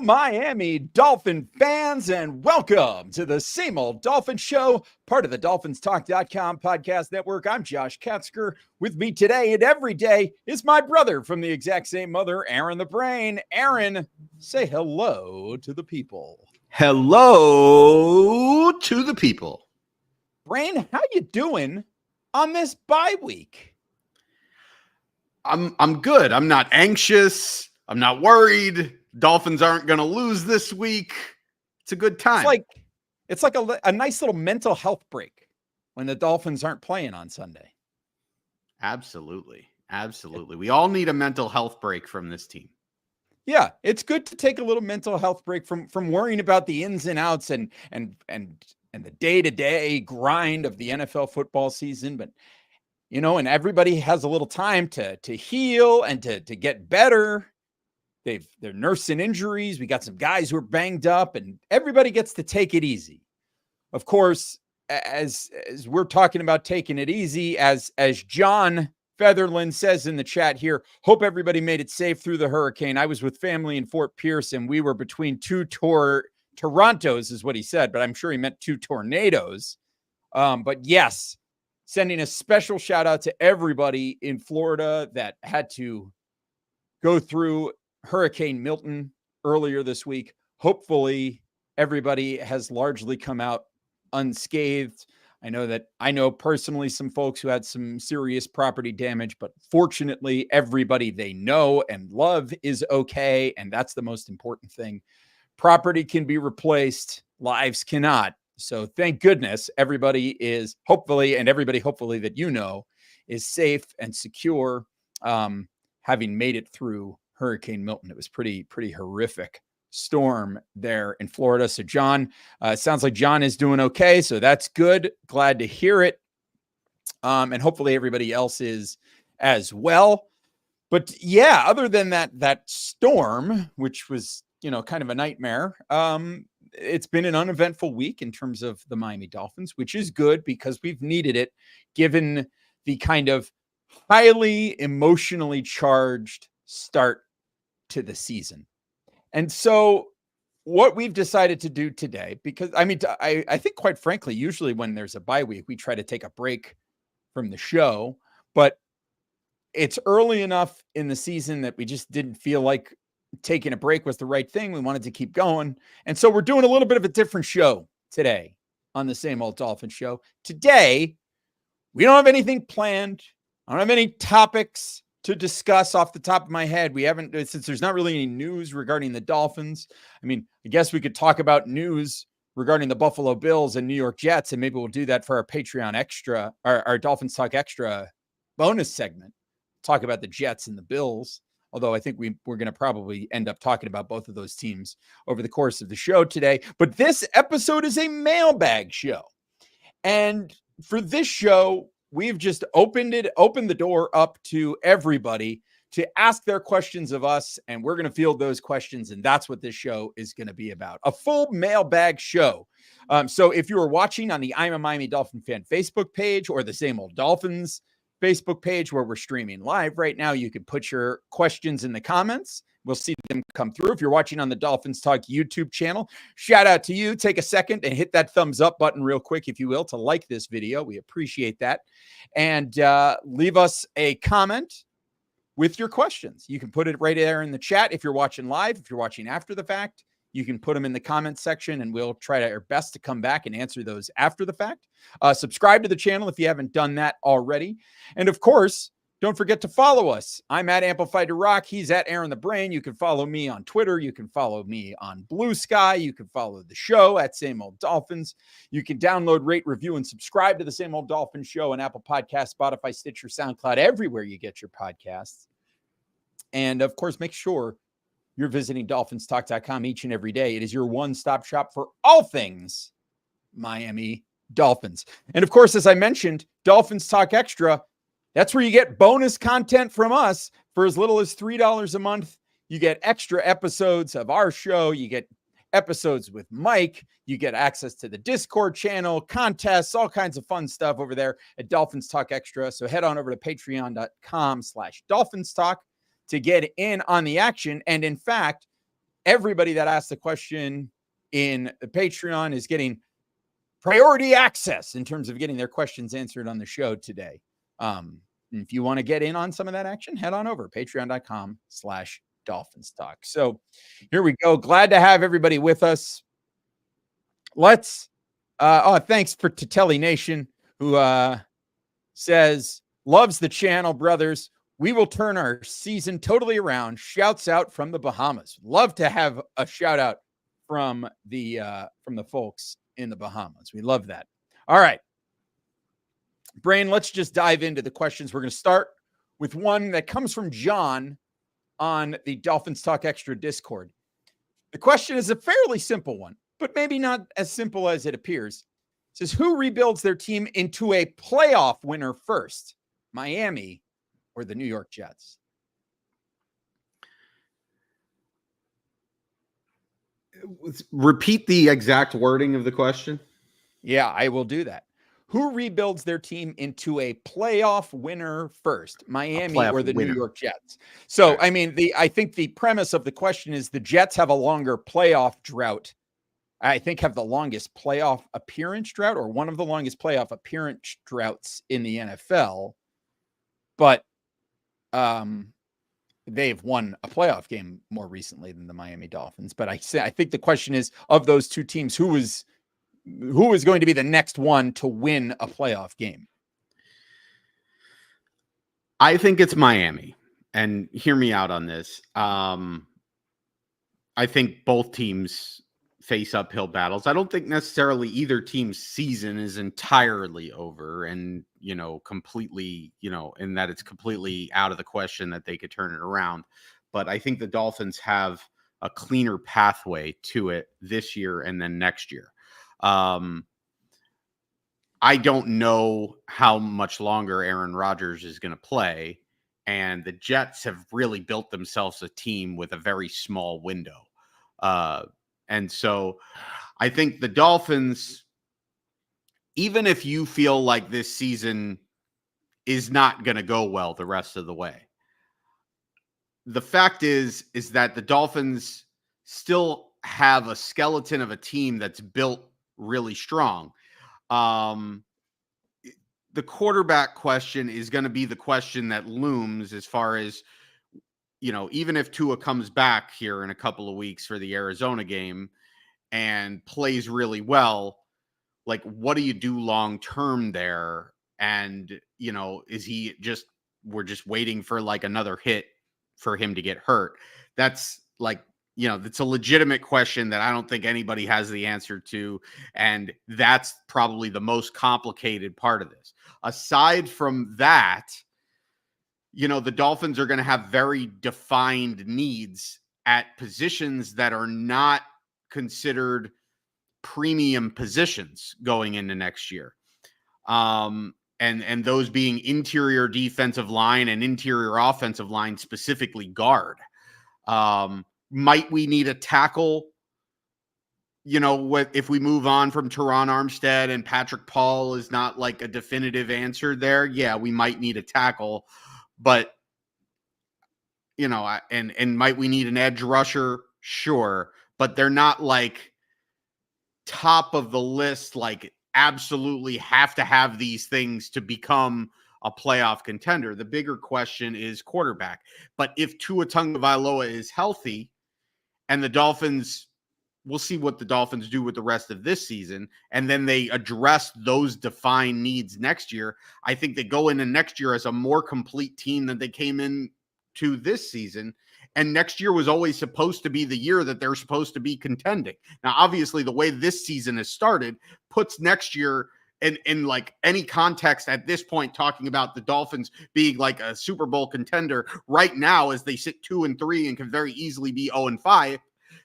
Miami Dolphin fans, and welcome to the Same Old Dolphin Show, part of the DolphinsTalk.com podcast network. I'm Josh Katzker. With me today and every day is my brother from the exact same mother, Aaron the Brain. Aaron, say hello to the people. Hello to the people. Brain, how you doing on this bye week? I'm good. I'm not anxious. I'm not worried. Dolphins aren't going to lose this week. It's a good time. It's like a nice little mental health break when the Dolphins aren't playing on Sunday. Absolutely. We all need a mental health break from this team. Yeah, it's good to take a little mental health break from worrying about the ins and outs and the day-to-day grind of the NFL football season. But, you know, and everybody has a little time to heal and to get better. They're nursing injuries. We got some guys who are banged up, and everybody gets to take it easy. Of course, as we're talking about taking it easy, as John Featherland says in the chat here, hope everybody made it safe through the hurricane. I was with family in Fort Pierce, and we were between two Torontos, is what he said, but I'm sure he meant two tornadoes. But yes, sending a special shout out to everybody in Florida that had to go through Hurricane Milton earlier this week. Hopefully everybody has largely come out unscathed. I know personally some folks who had some serious property damage, but fortunately everybody they know and love is okay. And that's the most important thing. Property can be replaced, lives cannot. So thank goodness everybody is hopefully that you know is safe and secure, having made it through Hurricane Milton. It was pretty horrific storm there in Florida. So John, sounds like John is doing okay. So that's good. Glad to hear it. And hopefully everybody else is as well. But yeah, other than that storm, which was, you know, kind of a nightmare, it's been an uneventful week in terms of the Miami Dolphins, which is good because we've needed it given the kind of highly emotionally charged start to the season. And so what we've decided to do today, because I think quite frankly, usually when there's a bye week, we try to take a break from the show, but it's early enough in the season that we just didn't feel like taking a break was the right thing. We wanted to keep going. And so we're doing a little bit of a different show today on the Same Old Dolphin Show. Today, we don't have anything planned. I don't have any topics to discuss off the top of my head. We haven't, since there's not really any news regarding the Dolphins. I mean, I guess we could talk about news regarding the Buffalo Bills and New York Jets, and maybe we'll do that for our Patreon extra, our Dolphins Talk Extra bonus segment. Talk about the Jets and the Bills. Although I think we're going to probably end up talking about both of those teams over the course of the show today. But this episode is a mailbag show. And for this show, we've just opened the door up to everybody to ask their questions of us, and we're going to field those questions, and that's what this show is going to be about. A full mailbag show. So if you are watching on the I'm a Miami Dolphin fan Facebook page or the Same Old Dolphins Facebook page where we're streaming live right now, you can put your questions in the comments. We'll see them come through. If you're watching on the Dolphins Talk YouTube channel, shout out to you. Take a second and hit that thumbs up button real quick, if you will, to like this video. We appreciate that. And leave us a comment with your questions. You can put it right there in the chat if you're watching live. If you're watching after the fact, you can put them in the comment section, and we'll try our best to come back and answer those after the fact. Subscribe to the channel if you haven't done that already. And of course, don't forget to follow us. I'm at Amplified to Rock. He's at Aaron the Brain. You can follow me on Twitter. You can follow me on Blue Sky. You can follow the show at Same Old Dolphins. You can download, rate, review, and subscribe to the Same Old Dolphin Show on Apple Podcasts, Spotify, Stitcher, SoundCloud, everywhere you get your podcasts. And of course, make sure you're visiting DolphinsTalk.com each and every day. It is your one-stop shop for all things Miami Dolphins. And of course, as I mentioned, Dolphins Talk Extra, that's where you get bonus content from us for as little as $3 a month. You get extra episodes of our show. You get episodes with Mike. You get access to the Discord channel, contests, all kinds of fun stuff over there at Dolphins Talk Extra. So head on over to patreon.com/Dolphins Talk. to get in on the action. And in fact, everybody that asked the question in the Patreon is getting priority access in terms of getting their questions answered on the show today. If you want to get in on some of that action, head on over patreon.com/Dolphins Talk. So here we go. Glad to have everybody with us. Let's, thanks to Telly Nation, who says, loves the channel, brothers. We will turn our season totally around. Shouts out from the Bahamas. Love to have a shout out from the folks in the Bahamas. We love that. All right. Brain, let's just dive into the questions. We're going to start with one that comes from John on the Dolphins Talk Extra Discord. The question is a fairly simple one, but maybe not as simple as it appears. It says, who rebuilds their team into a playoff winner first, Miami or the New York Jets? Repeat the exact wording of the question. Yeah, I will do that. Who rebuilds their team into a playoff winner first, Miami or the New York Jets? So, right. I mean, I think the premise of the question is the Jets have a longer playoff drought. I think have the longest playoff appearance drought, or one of the longest playoff appearance droughts in the NFL. But they've won a playoff game more recently than the Miami Dolphins. But I think the question is, of those two teams, who is going to be the next one to win a playoff game? I think it's Miami, and hear me out on this. I think both teams face uphill battles. I don't think necessarily either team's season is entirely over and, completely, in that it's completely out of the question that they could turn it around. But I think the Dolphins have a cleaner pathway to it this year and then next year. I don't know how much longer Aaron Rodgers is going to play, and the Jets have really built themselves a team with a very small window. And so I think the Dolphins, even if you feel like this season is not going to go well the rest of the way, the fact is that the Dolphins still have a skeleton of a team that's built really strong. The quarterback question is going to be the question that looms as far as, even if Tua comes back here in a couple of weeks for the Arizona game and plays really well, like, what do you do long term there? And, is he we're just waiting for like another hit for him to get hurt? That's like, that's a legitimate question that I don't think anybody has the answer to. And that's probably the most complicated part of this. Aside from that, the Dolphins are going to have very defined needs at positions that are not considered premium positions going into next year. And those being interior defensive line and interior offensive line, specifically guard. Might we need a tackle? If we move on from Teron Armstead and Patrick Paul is not like a definitive answer there. Yeah, we might need a tackle, but and might we need an edge rusher? Sure, but they're not like top of the list, like absolutely have to have these things to become a playoff contender. The bigger question is quarterback. But if Tua Tagovailoa is healthy, and the Dolphins, we'll see what the Dolphins do with the rest of this season, and then they address those defined needs next year, I think they go into next year as a more complete team than they came in to this season. And next year was always supposed to be the year that they're supposed to be contending. Now, obviously, the way this season has started puts next year in like any context at this point, talking about the Dolphins being like a Super Bowl contender right now as they sit 2-3 and can very easily be 0-5,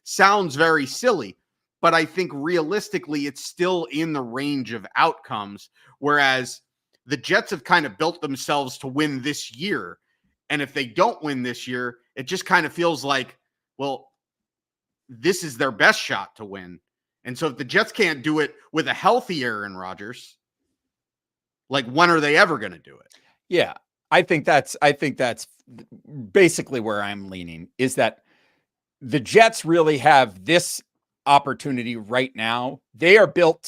sounds very silly. But I think realistically, it's still in the range of outcomes, whereas the Jets have kind of built themselves to win this year. And if they don't win this year, it just kind of feels like, well, this is their best shot to win. And so if the Jets can't do it with a healthy Aaron Rodgers, like, when are they ever going to do it? Yeah. I think that's basically where I'm leaning, is that the Jets really have this opportunity right now. They are built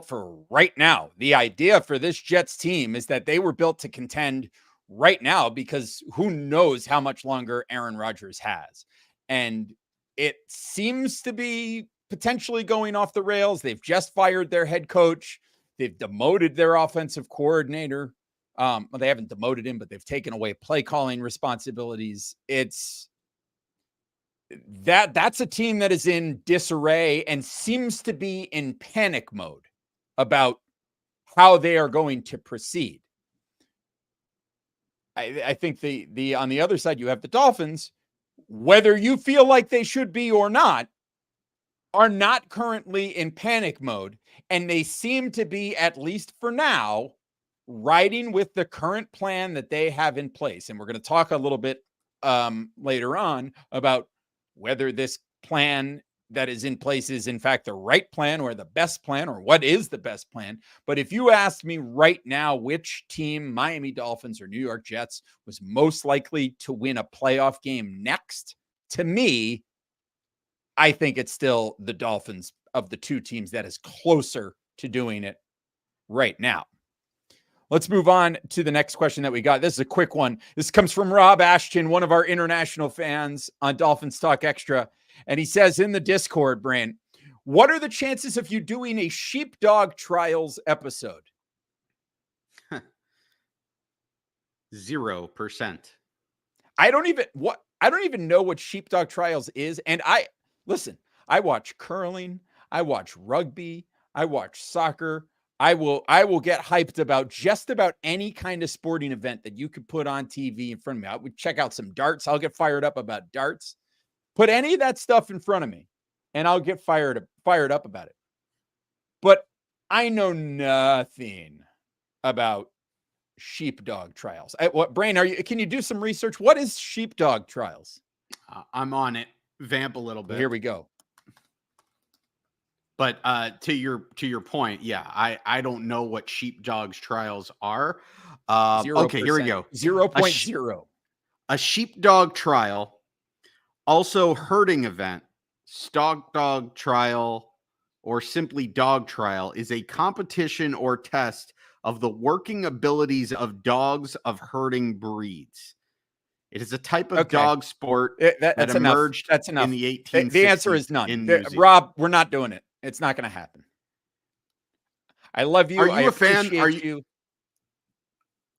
for right now. The idea for this Jets team is that they were built to contend right now, because who knows how much longer Aaron Rodgers has. And it seems to be potentially going off the rails. They've just fired their head coach. They've demoted their offensive coordinator. Well, they haven't demoted him, but they've taken away play calling responsibilities. That's a team that is in disarray and seems to be in panic mode about how they are going to proceed. I think the on the other side, you have the Dolphins, whether you feel like they should be or not, are not currently in panic mode. And they seem to be, at least for now, riding with the current plan that they have in place. And we're going to talk a little bit later on about whether this plan that is in place is in fact the right plan or the best plan, or what is the best plan. But if you asked me right now which team, Miami Dolphins or New York Jets, was most likely to win a playoff game next, to me, I think it's still the Dolphins of the two teams that is closer to doing it right now. Let's move on to the next question that we got. This is a quick one. This comes from Rob Ashton, one of our international fans on Dolphins Talk Extra. And he says in the Discord, Brain, what are the chances of you doing a sheepdog trials episode? 0%. I don't even know what sheepdog trials is. And I watch curling, I watch rugby, I watch soccer. I will get hyped about just about any kind of sporting event that you could put on TV in front of me. I would check out some darts. I'll get fired up about darts. Put any of that stuff in front of me and I'll get fired up about it. But I know nothing about sheepdog trials. Brain, can you do some research? What is sheepdog trials? I'm on it. Vamp a little bit. Here we go. But to your point, yeah, I don't know what sheepdogs trials are. 0%. Okay, here we go. 0.0. A sheepdog trial, also herding event, stock dog trial, or simply dog trial, is a competition or test of the working abilities of dogs of herding breeds. It is a type of dog sport that emerged in the 1860s. The answer is none. Rob, we're not doing it. It's not going to happen. I love you. Are you a fan?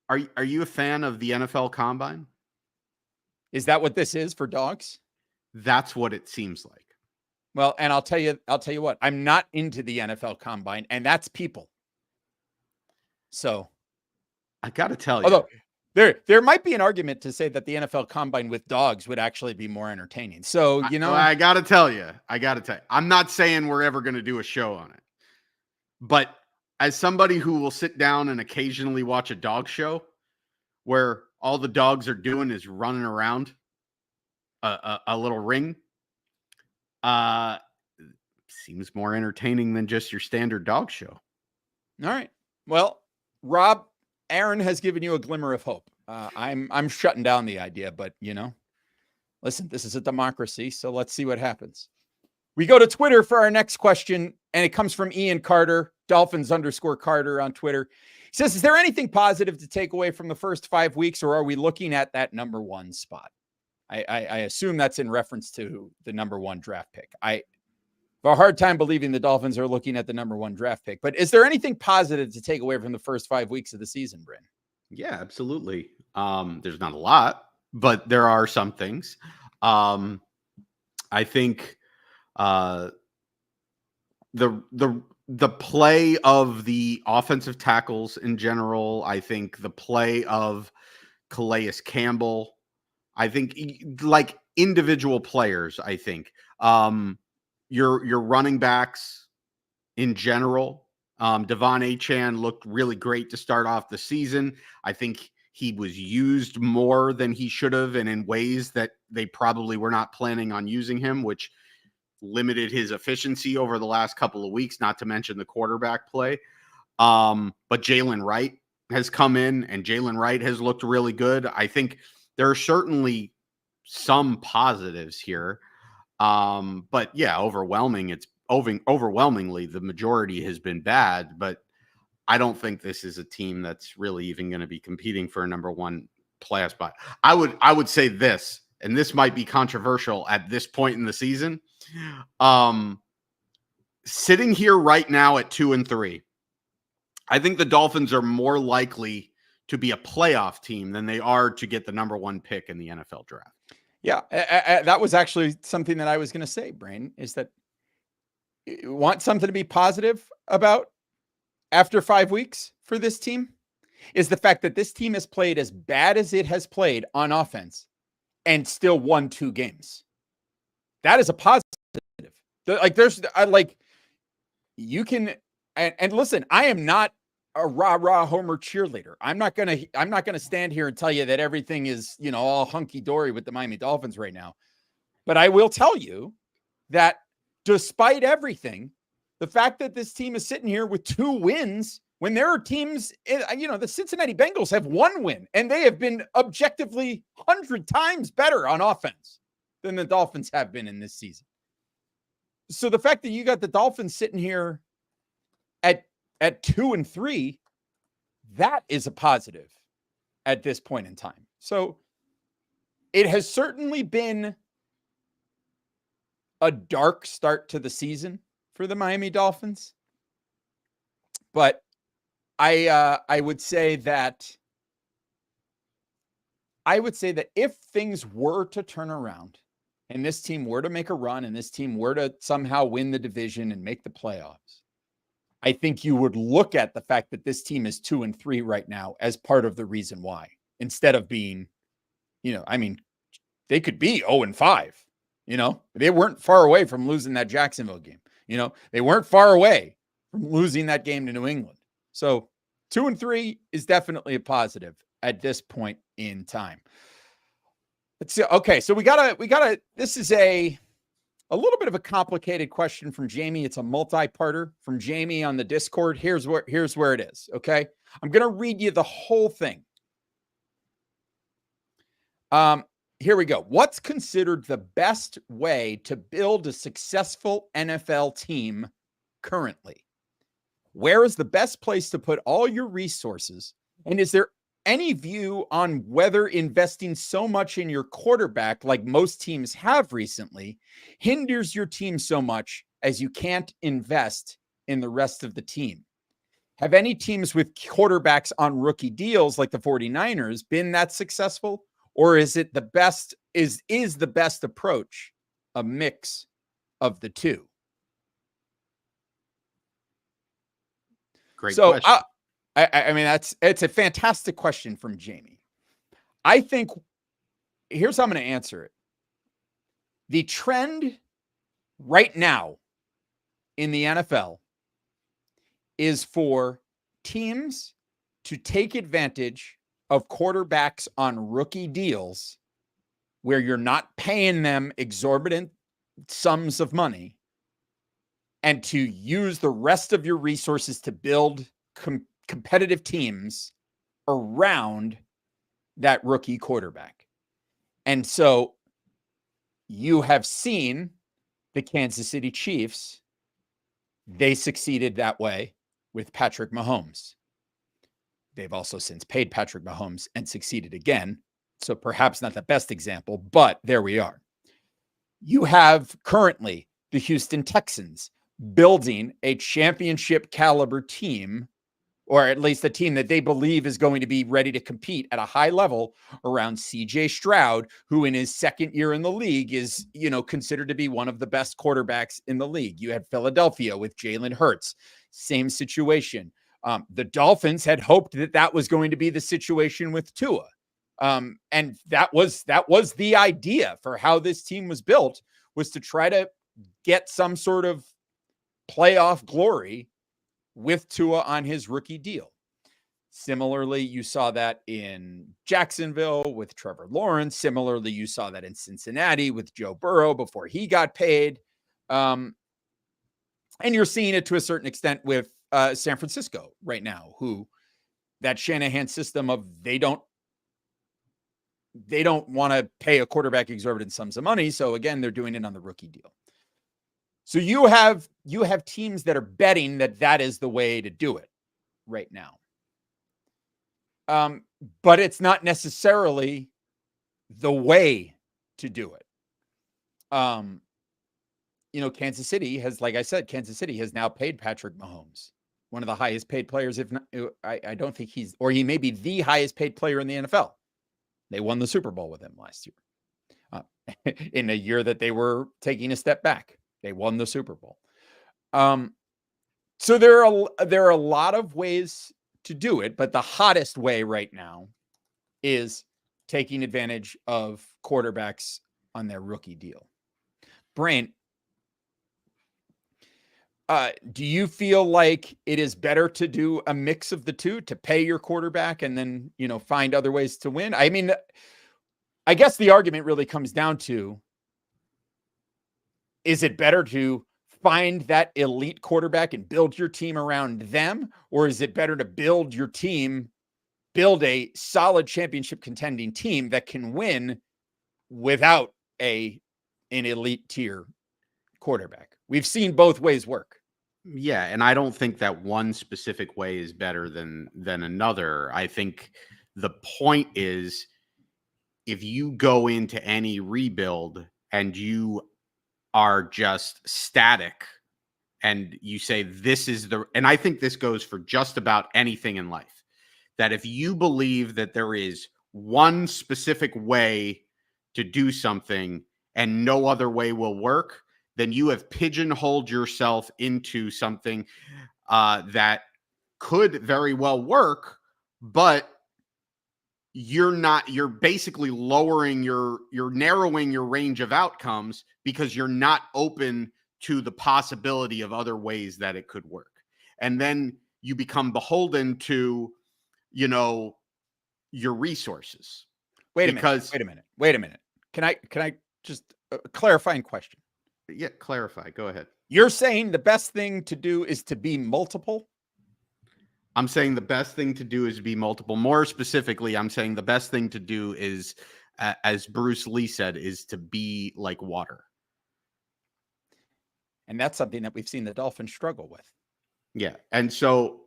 Are you a fan of the NFL Combine? Is that what this is for dogs? That's what it seems like. Well, and I'll tell you what, I'm not into the NFL Combine, and that's people. So I got to tell you, although there might be an argument to say that the NFL Combine with dogs would actually be more entertaining. So, I got to tell you, I'm not saying we're ever going to do a show on it, but as somebody who will sit down and occasionally watch a dog show where all the dogs are doing is running around a little ring, seems more entertaining than just your standard dog show. All right. Well, Rob, Aaron has given you a glimmer of hope. I'm shutting down the idea, but listen, this is a democracy, so let's see what happens. We go to Twitter for our next question, and it comes from Ian Carter, Dolphins_Carter on Twitter. He says, is there anything positive to take away from the first 5 weeks, or are we looking at that number one spot? I assume that's in reference to the number one draft pick. I have a hard time believing the Dolphins are looking at the number one draft pick, but is there anything positive to take away from the first 5 weeks of the season, Bryn? Yeah, absolutely. There's not a lot, but there are some things. I think the play of the offensive tackles in general, I think the play of Calais Campbell, I think like individual players, I think your running backs in general, Devon Achane looked really great to start off the season. I think he was used more than he should have, and in ways that they probably were not planning on using him, which limited his efficiency over the last couple of weeks, not to mention the quarterback play. But Jalen Wright has come in and Jalen Wright has looked really good. I think there are certainly some positives here. But yeah, overwhelmingly, the majority has been bad, but I don't think this is a team that's really even going to be competing for a number one playoff spot. I would say this, and this might be controversial at this point in the season. Sitting here right now at 2-3, I think the Dolphins are more likely to be a playoff team than they are to get the number one pick in the NFL draft. Yeah, that was actually something that I was going to say, Brain, is that you want something to be positive about after 5 weeks for this team is the fact that this team has played as bad as it has played on offense and still won 2 games. That is a positive. You can, and listen, I am not a rah-rah homer cheerleader. I'm not gonna stand here and tell you that everything is, all hunky-dory with the Miami Dolphins right now. But I will tell you that despite everything, the fact that this team is sitting here with 2 wins when there are teams, the Cincinnati Bengals have 1 win, and they have been objectively 100 times better on offense than the Dolphins have been in this season. So the fact that you got the Dolphins sitting here at 2-3, that is a positive at this point in time. So it has certainly been a dark start to the season for the Miami Dolphins. But I would say that if things were to turn around and this team were to make a run and this team were to somehow win the division and make the playoffs, I think you would look at the fact that this team is 2-3 right now as part of the reason why, instead of being, they could be 0-5, they weren't far away from losing that Jacksonville game. They weren't far away from losing that game to New England. So 2-3 is definitely a positive at this point in time. Let's see. Okay. So we gotta, this is a little bit of a complicated question from Jamie. It's a multi-parter from Jamie on the Discord. Here's where it is. Okay. I'm going to read you the whole thing. Here we go. What's considered the best way to build a successful NFL team currently? Where is the best place to put all your resources? And is there any view on whether investing so much in your quarterback, like most teams have recently, hinders your team so much as you can't invest in the rest of the team? Have any teams with quarterbacks on rookie deals like the 49ers been that successful? Or is it the best, is the best approach a mix of the two? Great question. I mean, it's a fantastic question from Jamie. I think here's how I'm going to answer it. The trend right now in the NFL is for teams to take advantage of quarterbacks on rookie deals where you're not paying them exorbitant sums of money, and to use the rest of your resources to build competitive teams around that rookie quarterback. And so you have seen the Kansas City Chiefs. They succeeded that way with Patrick Mahomes. They've also since paid Patrick Mahomes and succeeded again. So perhaps not the best example, but there we are. You have currently the Houston Texans building a championship caliber team, or at least a team that they believe is going to be ready to compete at a high level around CJ Stroud, who in his second year in the league is, considered to be one of the best quarterbacks in the league. You had Philadelphia with Jalen Hurts, same situation. The Dolphins had hoped that was going to be the situation with Tua. And that was the idea for how this team was built, was to try to get some sort of playoff glory with Tua on his rookie deal. Similarly, you saw that in Jacksonville with Trevor Lawrence. Similarly, you saw that in Cincinnati with Joe Burrow before he got paid. And you're seeing it to a certain extent with San Francisco right now, who that Shanahan system of they don't want to pay a quarterback exorbitant sums of money. So again, they're doing it on the rookie deal. So you have teams that are betting that is the way to do it right now. But it's not necessarily the way to do it. Kansas City has, like I said, Kansas City has now paid Patrick Mahomes, one of the highest paid players. If not, I don't think he may be the highest paid player in the NFL. They won the Super Bowl with him last year. In a year that they were taking a step back, they won the Super Bowl. So there are a lot of ways to do it, but the hottest way right now is taking advantage of quarterbacks on their rookie deal. Brain, do you feel like it is better to do a mix of the two, to pay your quarterback and then, find other ways to win? I mean, I guess the argument really comes down to, is it better to find that elite quarterback and build your team around them? Or is it better to build a solid championship contending team that can win without an elite tier quarterback? We've seen both ways work. Yeah, and I don't think that one specific way is better than another. I think the point is, if you go into any rebuild and you are just static and you say and I think this goes for just about anything in life, that if you believe that there is one specific way to do something and no other way will work, then you have pigeonholed yourself into something that could very well work, but you're basically you're narrowing your range of outcomes because you're not open to the possibility of other ways that it could work. And then you become beholden to, your resources. Wait a minute. Can I just clarifying question? Yeah, clarify. Go ahead. You're saying the best thing to do is to be multiple? I'm saying the best thing to do is be multiple. More specifically, I'm saying the best thing to do is, as Bruce Lee said, is to be like water. And that's something that we've seen the Dolphins struggle with. Yeah. And so,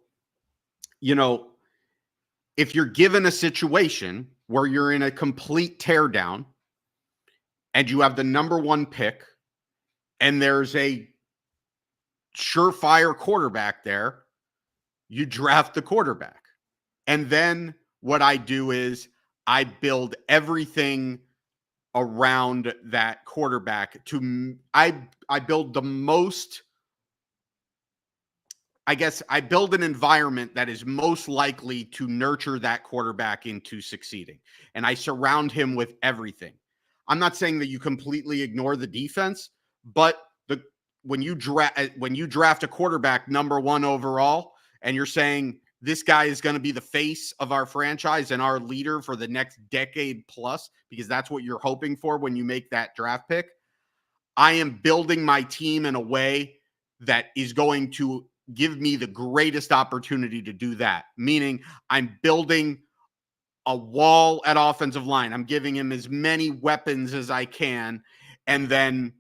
if you're given a situation where you're in a complete teardown and you have the number one pick and there's a surefire quarterback there, you draft the quarterback. And then what I do is I build everything around that quarterback I build the most, I build an environment that is most likely to nurture that quarterback into succeeding. And I surround him with everything. I'm not saying that you completely ignore the defense, but when you draft a quarterback number one overall, and you're saying this guy is going to be the face of our franchise and our leader for the next decade plus, because that's what you're hoping for when you make that draft pick, I am building my team in a way that is going to give me the greatest opportunity to do that. Meaning I'm building a wall at offensive line. I'm giving him as many weapons as I can. And then,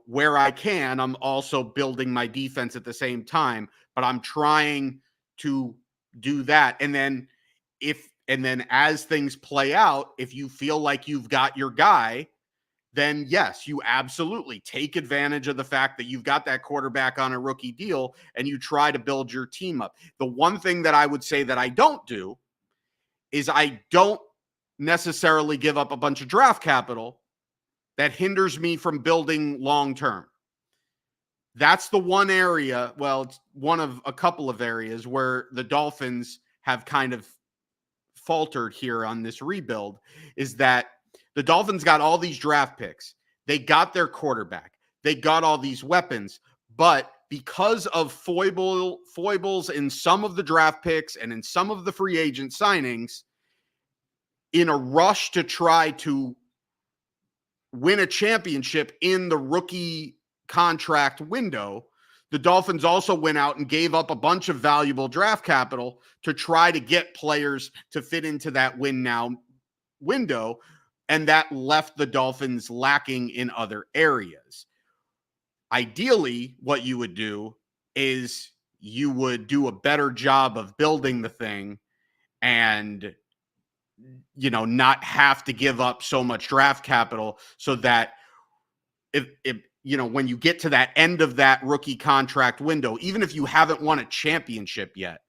where I can, I'm also building my defense at the same time, but I'm trying to do that. And then as things play out, if you feel like you've got your guy, then yes, you absolutely take advantage of the fact that you've got that quarterback on a rookie deal and you try to build your team up. The one thing that I would say that I don't do is I don't necessarily give up a bunch of draft capital that hinders me from building long-term. That's the one area, well, it's one of a couple of areas where the Dolphins have kind of faltered here on this rebuild, is that the Dolphins got all these draft picks. They got their quarterback. They got all these weapons, but because of foibles in some of the draft picks and in some of the free agent signings, in a rush to try to win a championship in the rookie contract window, the Dolphins also went out and gave up a bunch of valuable draft capital to try to get players to fit into that win now window. And that left the Dolphins lacking in other areas. Ideally, what you would do is you would do a better job of building the thing and, not have to give up so much draft capital so that if when you get to that end of that rookie contract window, even if you haven't won a championship yet,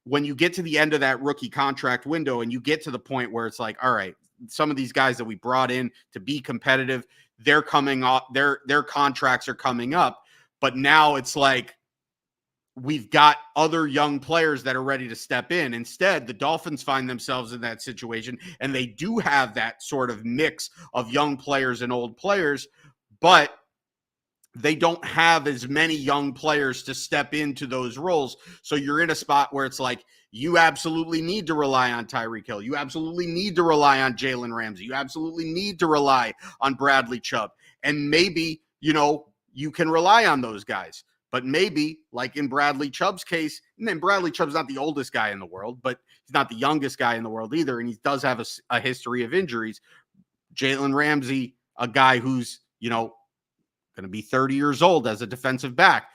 when you get to the end of that rookie contract window and you get to the point where it's like, all right, some of these guys that we brought in to be competitive, they're coming off, their contracts are coming up, but now it's like we've got other young players that are ready to step in. Instead, the Dolphins find themselves in that situation, and they do have that sort of mix of young players and old players, but they don't have as many young players to step into those roles. So you're in a spot where it's like, you absolutely need to rely on Tyreek Hill. You absolutely need to rely on Jalen Ramsey. You absolutely need to rely on Bradley Chubb. And maybe, you can rely on those guys. But maybe, like in Bradley Chubb's case, and then Bradley Chubb's not the oldest guy in the world, but he's not the youngest guy in the world either. And he does have a history of injuries. Jalen Ramsey, a guy who's, going to be 30 years old as a defensive back,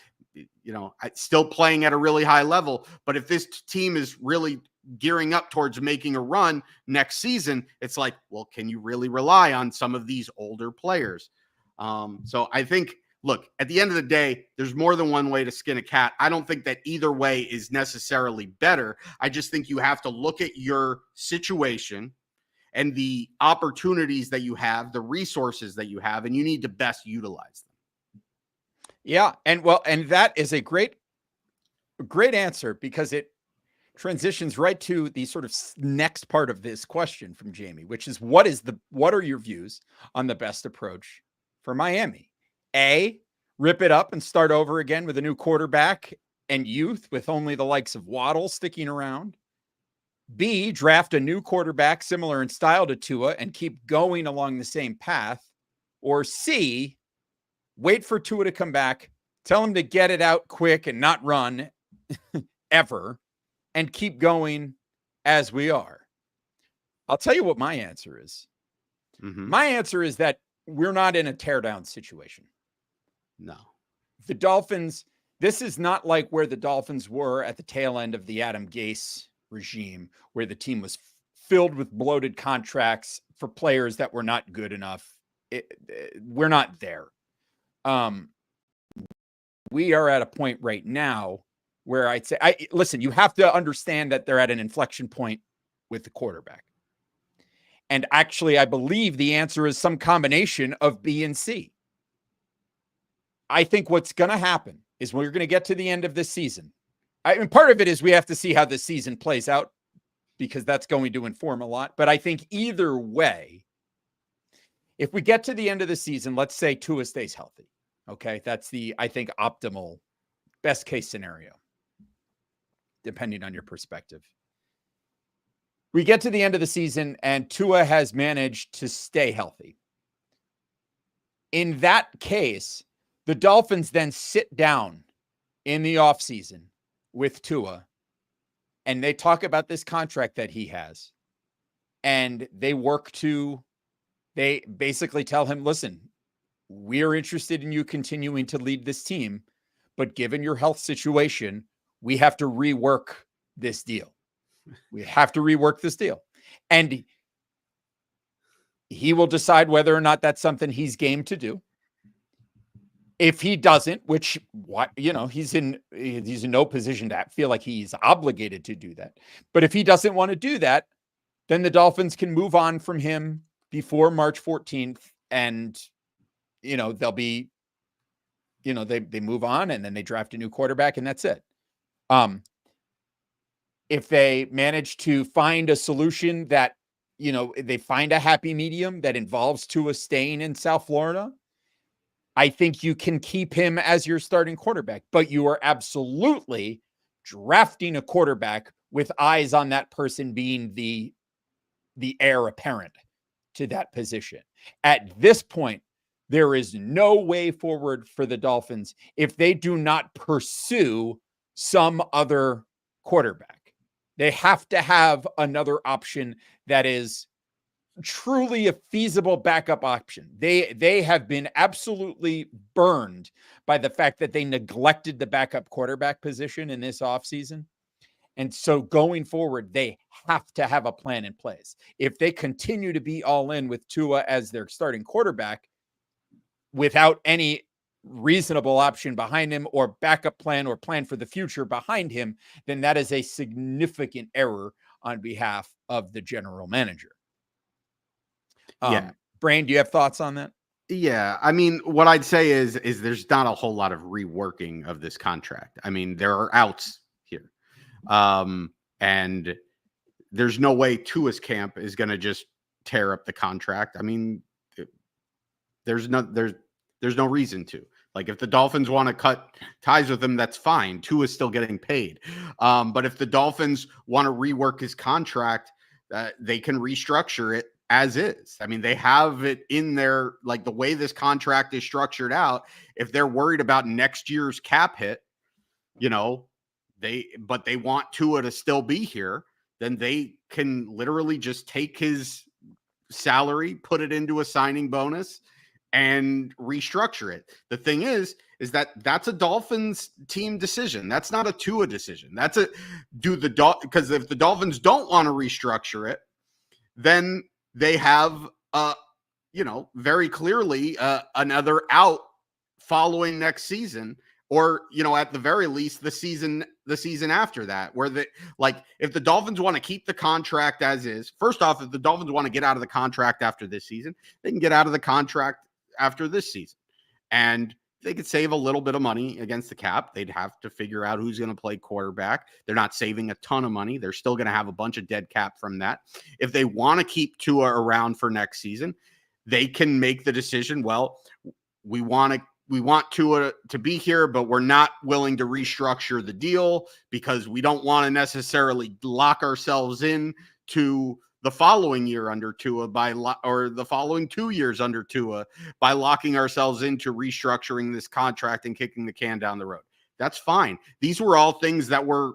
still playing at a really high level. But if this team is really gearing up towards making a run next season, it's like, well, can you really rely on some of these older players? So I think, look, at the end of the day, there's more than one way to skin a cat. I don't think that either way is necessarily better. I just think you have to look at your situation and the opportunities that you have, the resources that you have, and you need to best utilize them. Yeah. And that is a great answer, because it transitions right to the sort of next part of this question from Jamie, which is what are your views on the best approach for Miami? A, rip it up and start over again with a new quarterback and youth with only the likes of Waddle sticking around. B, draft a new quarterback similar in style to Tua and keep going along the same path. Or C, wait for Tua to come back, tell him to get it out quick and not run ever, and keep going as we are. I'll tell you what my answer is. Mm-hmm. My answer is that we're not in a teardown situation. No. The Dolphins, this is not like where the Dolphins were at the tail end of the Adam Gase regime, where the team was filled with bloated contracts for players that were not good enough. We're not there. We are at a point right now where I'd say, listen, you have to understand that they're at an inflection point with the quarterback. And actually, I believe the answer is some combination of B and C. I think what's going to happen is we're going to get to the end of this season. Part of it is we have to see how this season plays out, because that's going to inform a lot. But I think either way, if we get to the end of the season, let's say Tua stays healthy. Okay. That's I think, optimal best case scenario, depending on your perspective. We get to the end of the season and Tua has managed to stay healthy. In that case, the Dolphins then sit down in the offseason with Tua and they talk about this contract that he has. And they basically tell him, listen, we're interested in you continuing to lead this team, but given your health situation, we have to rework this deal. We have to rework this deal. And he will decide whether or not that's something he's game to do. If he doesn't, which, he's in no position to feel like he's obligated to do that. But if he doesn't want to do that, then the Dolphins can move on from him before March 14th. And, they'll be, they move on and then they draft a new quarterback and that's it. If they manage to find a solution that, they find a happy medium that involves Tua staying in South Florida, I think you can keep him as your starting quarterback, but you are absolutely drafting a quarterback with eyes on that person being the heir apparent to that position. At this point, there is no way forward for the Dolphins if they do not pursue some other quarterback. They have to have another option that is truly a feasible backup option. They have been absolutely burned by the fact that they neglected the backup quarterback position in this offseason. And so going forward, they have to have a plan in place. If they continue to be all in with Tua as their starting quarterback without any reasonable option behind him or backup plan or plan for the future behind him, then that is a significant error on behalf of the general manager. Brain, do you have thoughts on that? Yeah, I mean, what I'd say is there's not a whole lot of reworking of this contract. I mean, there are outs here. And there's no way Tua's camp is going to just tear up the contract. I mean, there's no reason to. Like, if the Dolphins want to cut ties with him, that's fine. Tua's still getting paid. But if the Dolphins want to rework his contract, they can restructure it as is. I mean, they have it in there, like the way this contract is structured out. If they're worried about next year's cap hit, but they want Tua to still be here, then they can literally just take his salary, put it into a signing bonus, and restructure it. The thing is that's a Dolphins team decision. That's not a Tua decision. That's because if the Dolphins don't want to restructure it, then they have, very clearly another out following next season, or, at the very least, the season after that, where if the Dolphins want to keep the contract as is, first off, if the Dolphins want to get out of the contract after this season, they can get out of the contract after this season. And they could save a little bit of money against the cap. They'd have to figure out who's going to play quarterback. They're not saving a ton of money. They're still going to have a bunch of dead cap from that. If they want to keep Tua around for next season, they can make the decision, well, we want Tua to be here, but we're not willing to restructure the deal because we don't want to necessarily lock ourselves in to the following year under Tua or the following 2 years under Tua by locking ourselves into restructuring this contract and kicking the can down the road. That's fine. These were all things that were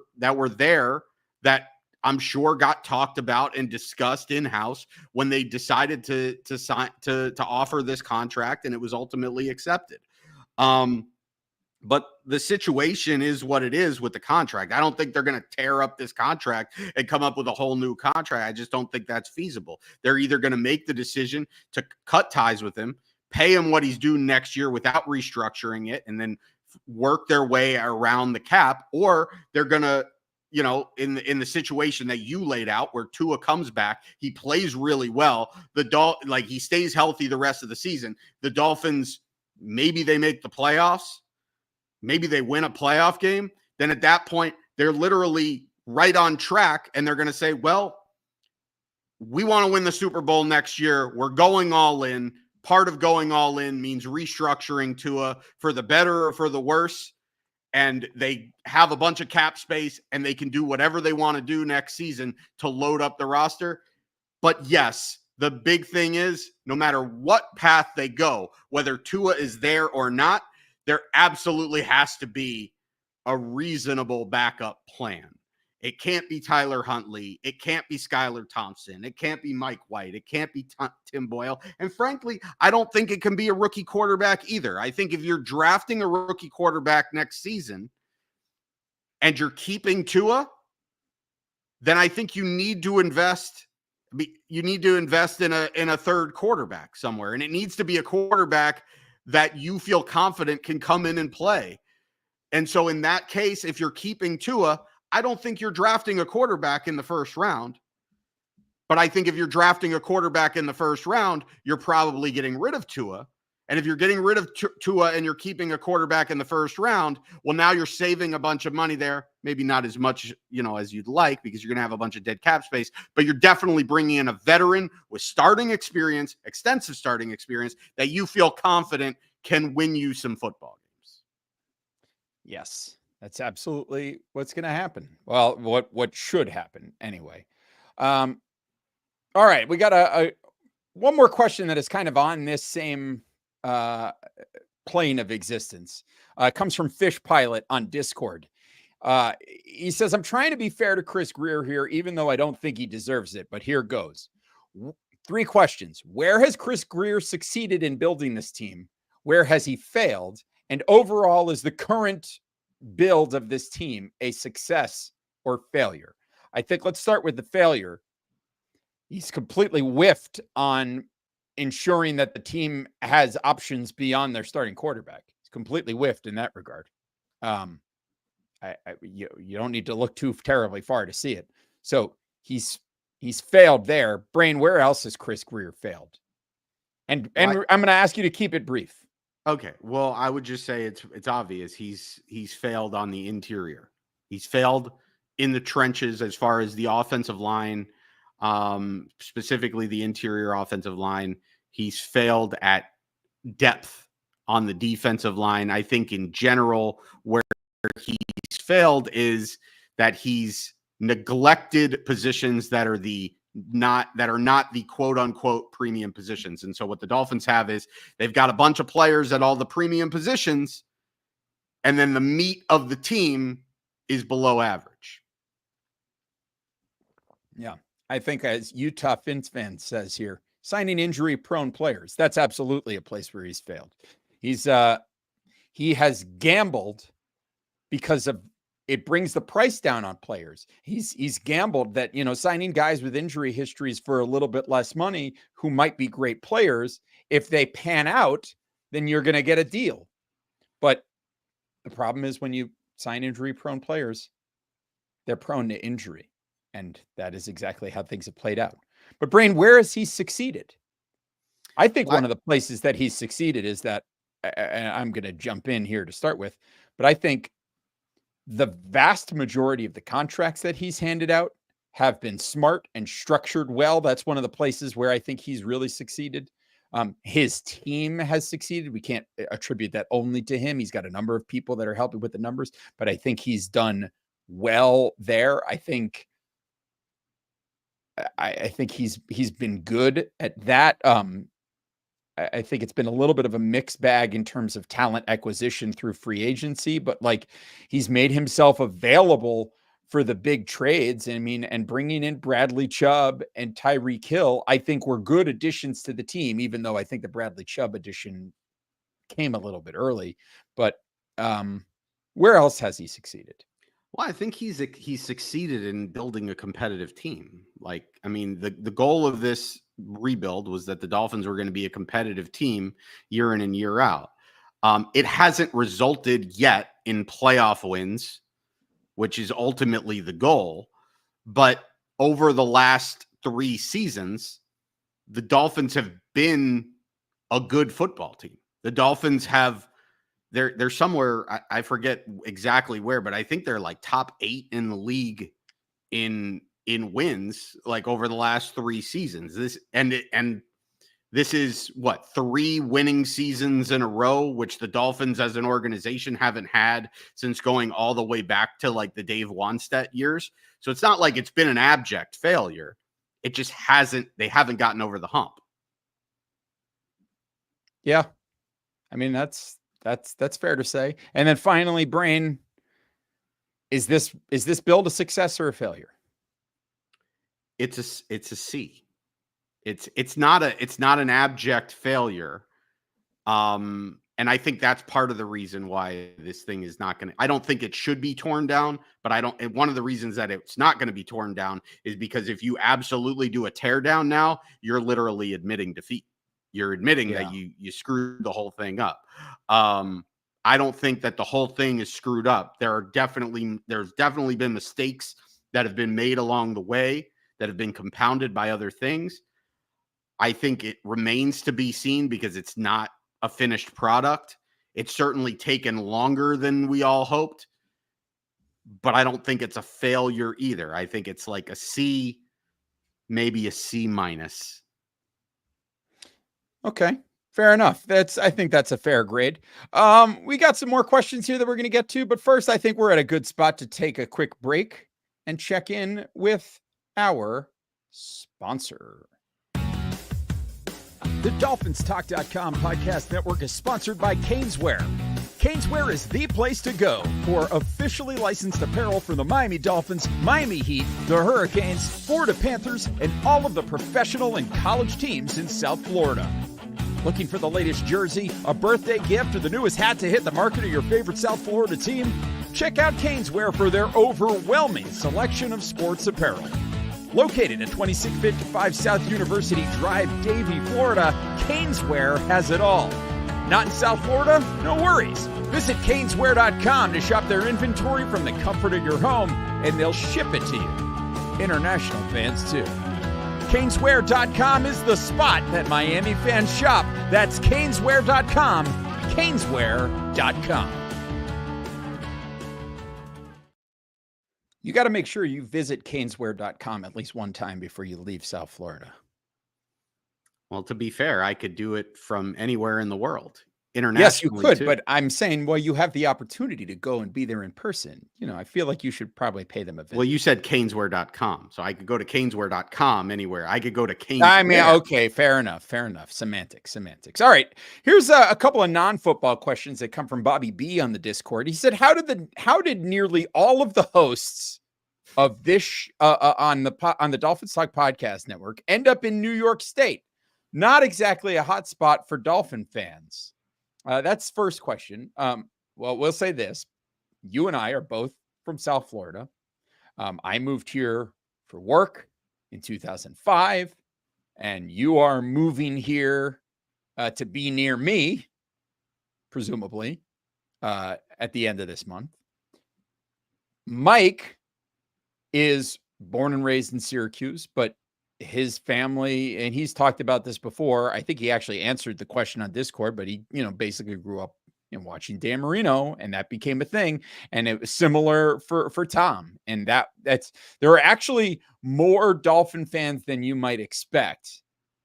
there that I'm sure got talked about and discussed in-house when they decided to sign to offer this contract, and it was ultimately accepted. But the situation is what it is with the contract. I don't think they're going to tear up this contract and come up with a whole new contract. I just don't think that's feasible. They're either going to make the decision to cut ties with him, pay him what he's due next year without restructuring it, and then work their way around the cap, or they're going to, in the situation that you laid out where Tua comes back, he plays really well. He stays healthy the rest of the season. The Dolphins, maybe they make the playoffs. Maybe they win a playoff game. Then at that point, they're literally right on track. And they're going to say, well, we want to win the Super Bowl next year. We're going all in. Part of going all in means restructuring Tua for the better or for the worse. And they have a bunch of cap space and they can do whatever they want to do next season to load up the roster. But yes, the big thing is no matter what path they go, whether Tua is there or not, there absolutely has to be a reasonable backup plan. It can't be Tyler Huntley. It can't be Skylar Thompson. It can't be Mike White. It can't be Tim Boyle. And frankly, I don't think it can be a rookie quarterback either. I think if you're drafting a rookie quarterback next season and you're keeping Tua, then I think you need to invest. You need to invest in a third quarterback somewhere. And it needs to be a quarterback that you feel confident can come in and play. And so in that case, if you're keeping Tua, I don't think you're drafting a quarterback in the first round. But I think if you're drafting a quarterback in the first round, you're probably getting rid of Tua. And if you're getting rid of Tua and you're keeping a quarterback in the first round, well, now you're saving a bunch of money there. Maybe not as much, as you'd like, because you're going to have a bunch of dead cap space, but you're definitely bringing in a veteran with starting experience, extensive starting experience that you feel confident can win you some football games. Yes, that's absolutely what's going to happen. Well, what should happen anyway. All right, we got one more question that is kind of on this same plane of existence. Comes from Fish Pilot on Discord. He says, I'm trying to be fair to Chris Grier here, even though I don't think he deserves it, but here goes. 3 questions. Where has Chris Grier succeeded in building this team? Where has he failed? And overall, is the current build of this team a success or failure? I think let's start with the failure. He's completely whiffed on ensuring that the team has options beyond their starting quarterback. He's completely whiffed in that regard. You don't need to look too terribly far to see it. So he's failed there. Brain, where else has Chris Grier failed? And I'm going to ask you to keep it brief. Okay. Well, I would just say it's obvious. He's failed on the interior. He's failed in the trenches as far as the offensive line, specifically the interior offensive line. He's failed at depth on the defensive line. I think in general, where he's failed is that he's neglected positions that are not the quote unquote premium positions. And so what the Dolphins have is they've got a bunch of players at all the premium positions, and then the meat of the team is below average. Yeah. I think, as Utah Fins fan says here, signing injury prone players. That's absolutely a place where he's failed. He has gambled because of it brings the price down on players. He's gambled that, signing guys with injury histories for a little bit less money who might be great players. If they pan out, then you're going to get a deal. But the problem is when you sign injury prone players, they're prone to injury. And that is exactly how things have played out. But Brain, where has he succeeded? I think one of the places that he's succeeded is that, and I'm going to jump in here to start with, but I think the vast majority of the contracts that he's handed out have been smart and structured well. That's one of the places where I think he's really succeeded. His team has succeeded. We can't attribute that only to him. He's got a number of people that are helping with the numbers, but I think he's done well there. I think he's been good at that. I think it's been a little bit of a mixed bag in terms of talent acquisition through free agency, but he's made himself available for the big trades. And bringing in Bradley Chubb and Tyreek Hill, I think were good additions to the team, even though I think the Bradley Chubb addition came a little bit early. But where else has he succeeded? Well, I think he's succeeded in building a competitive team. The goal of this rebuild was that the Dolphins were going to be a competitive team year in and year out. It hasn't resulted yet in playoff wins, which is ultimately the goal. But over the last 3 seasons, the Dolphins have been a good football team. The Dolphins have they're somewhere, I forget exactly where, but I think they're top 8 in the league in wins over the last 3 seasons. This is what, 3 winning seasons in a row, which the Dolphins as an organization haven't had since going all the way back to the Dave Wannstedt years. So it's not like it's been an abject failure. It just they haven't gotten over the hump. Yeah. That's fair to say. And then finally, Brain, is this build a success or a failure? It's a C. It's not an abject failure. And I think that's part of the reason why this thing is not going to, I don't think it should be torn down, but one of the reasons that it's not going to be torn down is because if you absolutely do a tear down now, you're literally admitting defeat. You're admitting that you screwed the whole thing up. I don't think that the whole thing is screwed up. There's definitely been mistakes that have been made along the way that have been compounded by other things. I think it remains to be seen because it's not a finished product. It's certainly taken longer than we all hoped, but I don't think it's a failure either. I think it's a C, maybe a C minus. Okay, fair enough. I think that's a fair grade. We got some more questions here that we're going to get to, but first I think we're at a good spot to take a quick break and check in with our sponsor. The DolphinsTalk.com podcast network is sponsored by Caneswear. Caneswear is the place to go for officially licensed apparel for the Miami Dolphins, Miami Heat, the Hurricanes, Florida Panthers, and all of the professional and college teams in South Florida. Looking for the latest jersey, a birthday gift, or the newest hat to hit the market of your favorite South Florida team? Check out Caneswear for their overwhelming selection of sports apparel. Located at 2655 South University Drive, Davie, Florida, Caneswear has it all. Not in South Florida? No worries. Visit Caneswear.com to shop their inventory from the comfort of your home, and they'll ship it to you. International fans, too. Caneswear.com is the spot that Miami fans shop. That's Caneswear.com. Caneswear.com. You got to make sure you visit Caneswear.com at least one time before you leave South Florida. Well, to be fair, I could do it from anywhere in the world. Yes, you could, too. but I'm saying, well, you have the opportunity to go and be there in person. You know, I feel like you should probably pay them a visit. Well, you said Caneswear.com, so I could go to Caneswear.com anywhere. I could go to Caneswear. I mean, okay, fair enough. Semantics. All right, here's a couple of non-football questions that come from Bobby B on the Discord. He said, how did nearly all of the hosts of this on the Dolphins Talk podcast network end up in New York State? Not exactly a hot spot for Dolphin fans. That's first question. Well, we'll say this. You and I are both from South Florida. I moved here for work in 2005, and you are moving here to be near me, presumably, at the end of this month. Mike is born and raised in Syracuse, but his family, and he's talked about this before. I think he actually answered the question on Discord, but he, basically grew up watching Dan Marino, and that became a thing. And it was similar for Tom. And that's there are actually more Dolphin fans than you might expect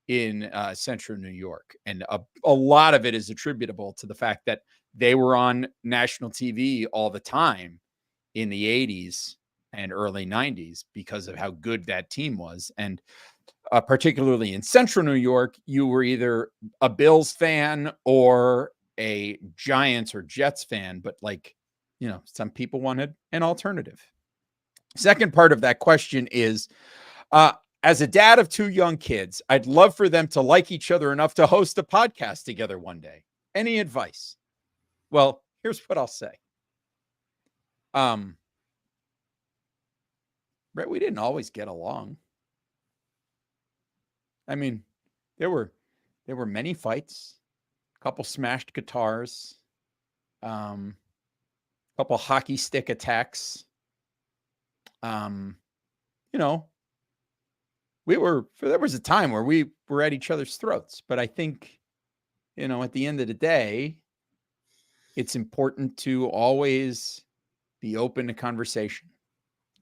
in Central New York. And a lot of it is attributable to the fact that they were on national TV all the time in the 80s and early 90s because of how good that team was. And particularly in Central New York, you were either a Bills fan or a Giants or Jets fan, but some people wanted an alternative. Second part of that question is, as a dad of two young kids, I'd love for them to like each other enough to host a podcast together one day. Any advice? Well, here's what I'll say. Brett, we didn't always get along. I mean, there were many fights, a couple smashed guitars, a couple hockey stick attacks. There was a time where we were at each other's throats, but I think, at the end of the day, it's important to always be open to conversation.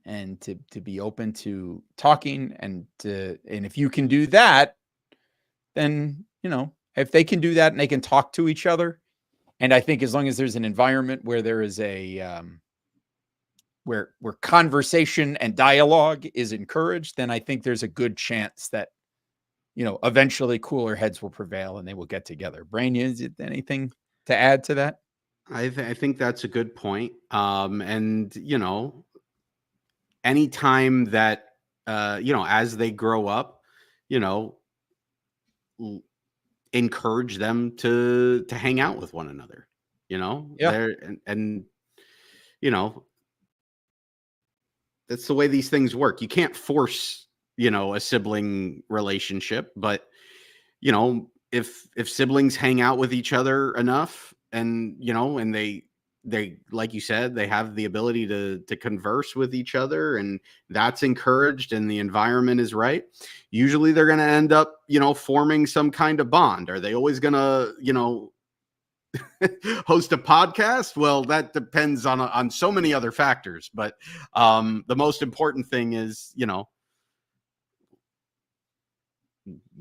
And to be open to talking and if you can do that, then, if they can do that and they can talk to each other. And I think as long as there's an environment where there is where conversation and dialogue is encouraged, then I think there's a good chance that, eventually cooler heads will prevail and they will get together. Brain, is it anything to add to that? I think that's a good point. Anytime that, as they grow up, encourage them to hang out with one another, Yeah. That's the way these things work. You can't force, a sibling relationship, but, if siblings hang out with each other enough and, and they, like you said, they have the ability to converse with each other, and that's encouraged and the environment is right. Usually they're going to end up, forming some kind of bond. Are they always going to, host a podcast? Well, that depends on so many other factors. But the most important thing is,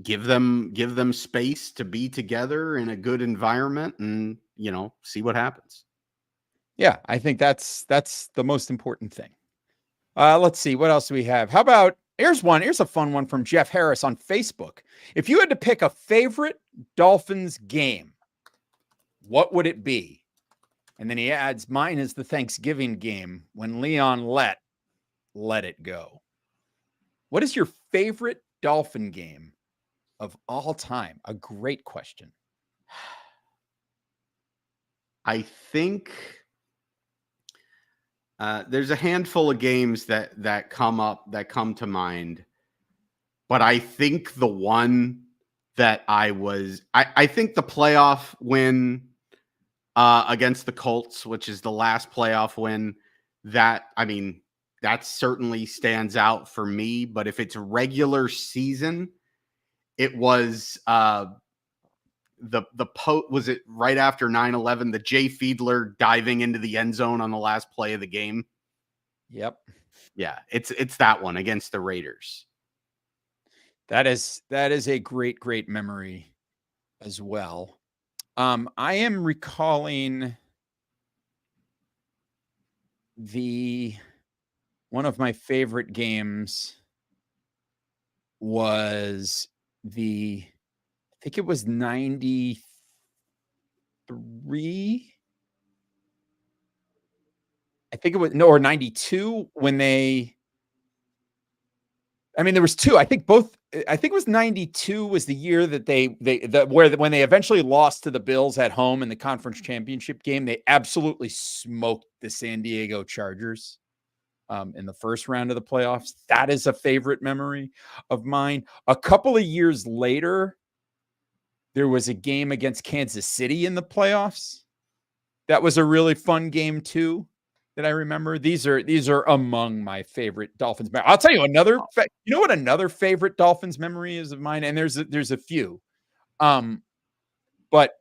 give them space to be together in a good environment and, see what happens. Yeah, I think that's the most important thing. Let's see, what else do we have? How about Here's one. Here's a fun one from Jeff Harris on Facebook. If you had to pick a favorite Dolphins game, what would it be? And then he adds, mine is the Thanksgiving game when Leon let it go. What is your favorite Dolphin game of all time? A great question. I think there's a handful of games that come to mind, but I think the one that I think the playoff win against the Colts, which is the last playoff win, that certainly stands out for me. But if it's regular season, it was was it right after 9/11, the Jay Fiedler diving into the end zone on the last play of the game? Yep. Yeah, it's that one against the Raiders. That is a great memory as well. I am recalling one of my favorite games was I think it was 93. I think it was, or 92 when there was two. I think it was 92 was the year that when they eventually lost to the Bills at home in the conference championship game. They absolutely smoked the San Diego Chargers in the first round of the playoffs. That is a favorite memory of mine. A couple of years later, there was a game against Kansas City in the playoffs. That was a really fun game too, that I remember. These are among my favorite Dolphins. I'll tell you another. You know what another favorite Dolphins memory is of mine, and there's a few, but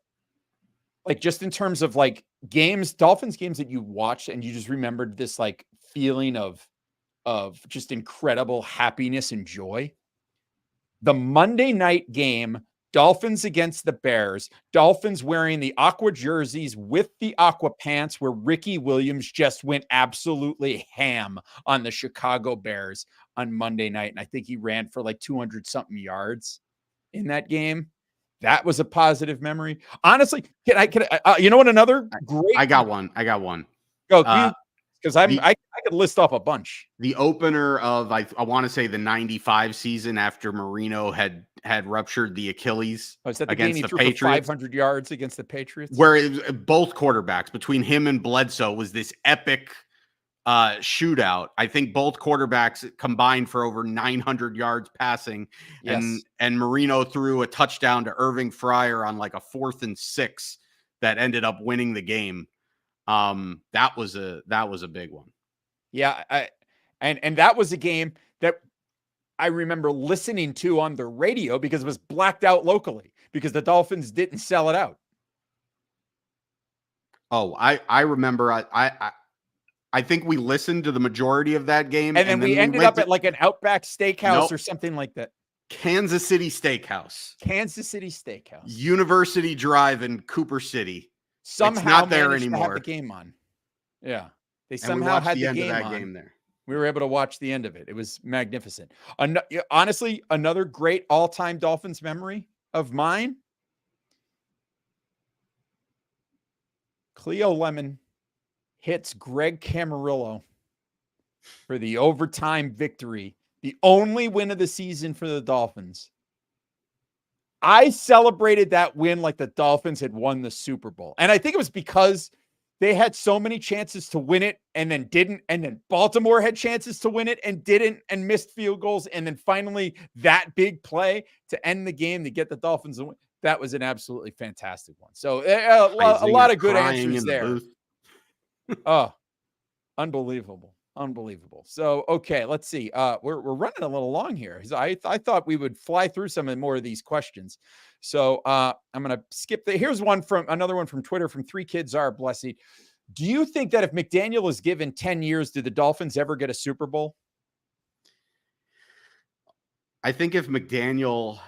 like just in terms of like Dolphins games that you watched and you just remembered this like feeling of just incredible happiness and joy. The Monday night game, Dolphins against the Bears. Dolphins wearing the aqua jerseys with the aqua pants, where Ricky Williams just went absolutely ham on the Chicago Bears on Monday night. And I think he ran for like 200 something yards in that game. That was a positive memory. Honestly, you know what? Another great. I got one. Go, because I could list off a bunch. The opener of I want to say the 95 season, after Marino had ruptured the Achilles against the Patriots, 500 yards against the Patriots, where both quarterbacks, between him and Bledsoe, was this epic shootout. I think both quarterbacks combined for over 900 yards passing. Yes. And Marino threw a touchdown to Irving Fryer on like a 4th and 6 that ended up winning the game. That was a big one. Yeah, and that was a game that I remember listening to on the radio because it was blacked out locally because the Dolphins didn't sell it out. Oh, I remember. I think we listened to the majority of that game, and then we ended up at like an Outback Steakhouse or something like that. Kansas City Steakhouse. University Drive in Cooper City. Somehow it's not there anymore. To have the game on. Yeah. They somehow had the game on. Game there. We were able to watch the end of it. It was magnificent. Honestly, another great all-time Dolphins memory of mine. Cleo Lemon hits Greg Camarillo for the overtime victory, the only win of the season for the Dolphins. I celebrated that win like the Dolphins had won the Super Bowl. And I think it was because they had so many chances to win it and then didn't. And then Baltimore had chances to win it and didn't, and missed field goals. And then finally that big play to end the game to get the Dolphins to win. That was an absolutely fantastic one. So a lot of good answers there. Oh, unbelievable. So, okay, let's see. We're running a little long here. I thought we would fly through some more of these questions. So I'm going to skip here's another one from Twitter from 3 Kids Are Blessed. Do you think that if McDaniel is given 10 years, do the Dolphins ever get a Super Bowl? I think if McDaniel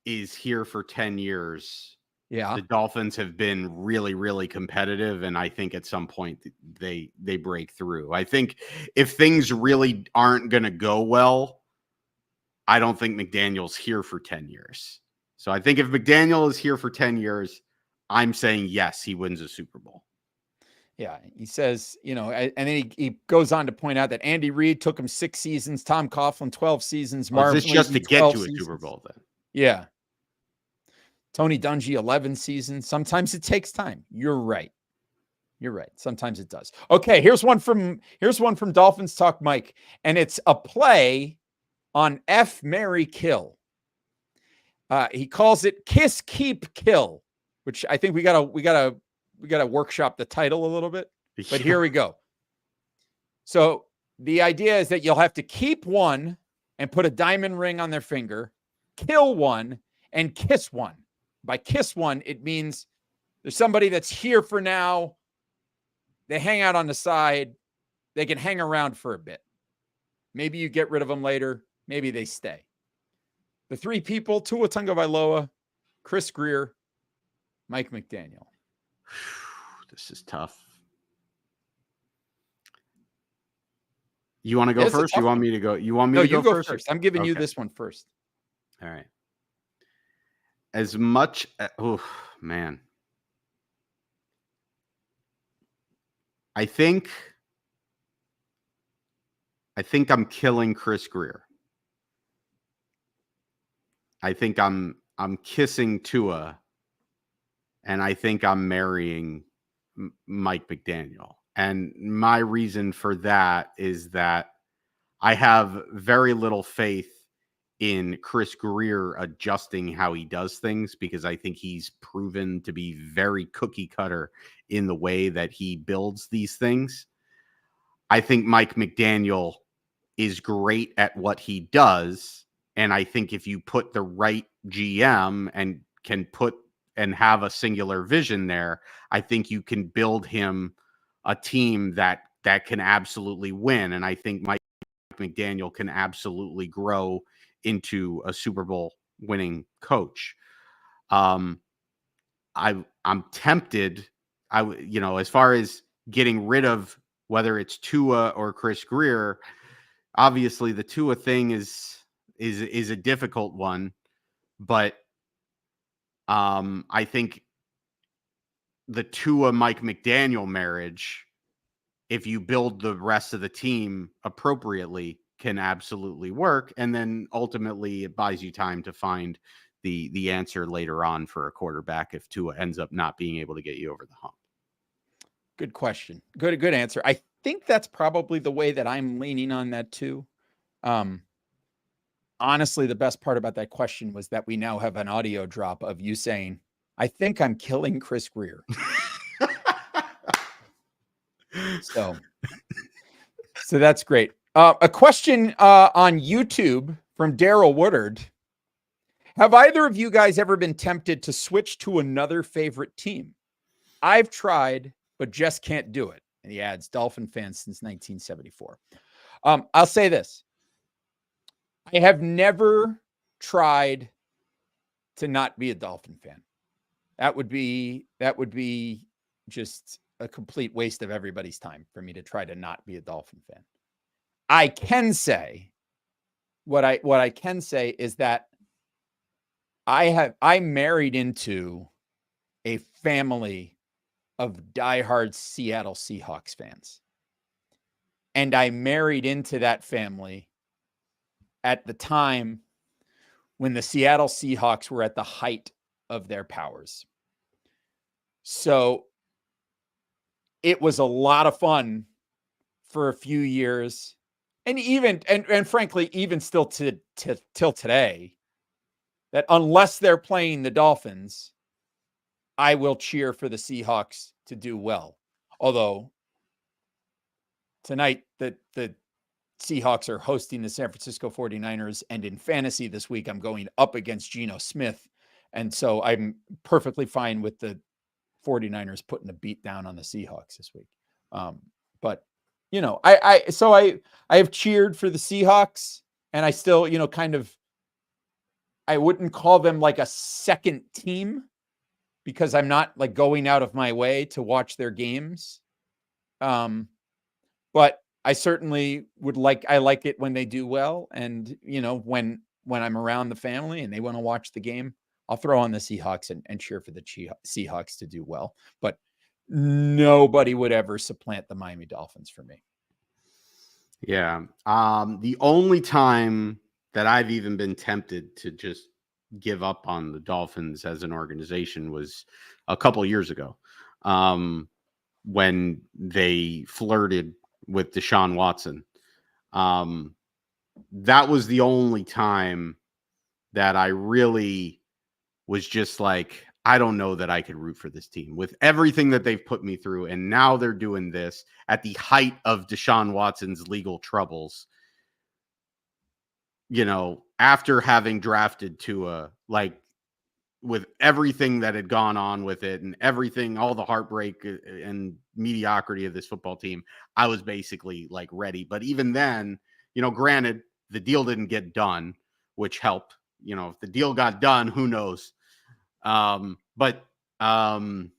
is here for 10 years, the Dolphins have been really, really competitive. And I think at some point they break through. I think if things really aren't going to go well, I don't think McDaniel's here for 10 years. So I think if McDaniel is here for 10 years, I'm saying yes, he wins a Super Bowl. Yeah, he says, and then he goes on to point out that Andy Reid took him 6 seasons, Tom Coughlin 12 seasons, Is this just to get to a seasons. Super Bowl then? Yeah. Tony Dungy 11 seasons. Sometimes it takes time. You're right. Sometimes it does. Okay, here's one from Dolphins Talk Mike, and it's a play on F, Marry, Kill. He calls it Kiss, Keep, Kill, which I think we gotta workshop the title a little bit. But here we go. So the idea is that you'll have to keep one and put a diamond ring on their finger, kill one, and kiss one. By kiss one, it means there's somebody that's here for now. They hang out on the side. They can hang around for a bit. Maybe you get rid of them later. Maybe they stay. The 3 people, Tua Tagovailoa, Chris Grier, Mike McDaniel. This is tough. You want to go first? You want me to go? You want me to go first? I'm giving you this one first. All right. As much, oh man. I think I'm killing Chris Greer. I think I'm kissing Tua, and I think I'm marrying Mike McDaniel. And my reason for that is that I have very little faith in Chris Greer adjusting how he does things, because I think he's proven to be very cookie cutter in the way that he builds these things. I think Mike McDaniel is great at what he does. And I think if you put the right GM and can put and have a singular vision there, I think you can build him a team that can absolutely win. And I think Mike McDaniel can absolutely grow into a Super Bowl winning coach. I'm tempted. As far as getting rid of whether it's Tua or Chris Greer, obviously the Tua thing is a difficult one, but I think the Tua Mike McDaniel marriage, if you build the rest of the team appropriately, can absolutely work. And then ultimately it buys you time to find the answer later on for a quarterback if Tua ends up not being able to get you over the hump. Good question. Good answer. I think that's probably the way that I'm leaning on that too. Honestly, the best part about that question was that we now have an audio drop of you saying, I think I'm killing Chris Greer. So that's great. A question on YouTube from Daryl Woodard. Have either of you guys ever been tempted to switch to another favorite team? I've tried, but just can't do it. And he adds, Dolphin fan since 1974. I'll say this. I have never tried to not be a Dolphin fan. That would be just a complete waste of everybody's time for me to try to not be a Dolphin fan. I can say what I can say is that I married into a family of diehard Seattle Seahawks fans. And I married into that family at the time when the Seattle Seahawks were at the height of their powers. So it was a lot of fun for a few years. And even, and frankly, even still till today, that unless they're playing the Dolphins, I will cheer for the Seahawks to do well. Although tonight the Seahawks are hosting the San Francisco 49ers, and in fantasy this week, I'm going up against Geno Smith. And so I'm perfectly fine with the 49ers putting a beat down on the Seahawks this week. But I have cheered for the Seahawks, and I still, I wouldn't call them like a second team because I'm not like going out of my way to watch their games. But I certainly I like it when they do well. And, when when I'm around the family and they want to watch the game, I'll throw on the Seahawks and cheer for the Seahawks to do well. But nobody would ever supplant the Miami Dolphins for me. Yeah. The only time that I've even been tempted to just give up on the Dolphins as an organization was a couple years ago, when they flirted with Deshaun Watson. That was the only time that I really was just like, I don't know that I could root for this team with everything that they've put me through. And now they're doing this at the height of Deshaun Watson's legal troubles. You know, after having drafted Tua, like with everything that had gone on with it and everything, all the heartbreak and mediocrity of this football team, I was basically like ready. But even then, you know, granted, the deal didn't get done, which helped. You know, if the deal got done, who knows? But even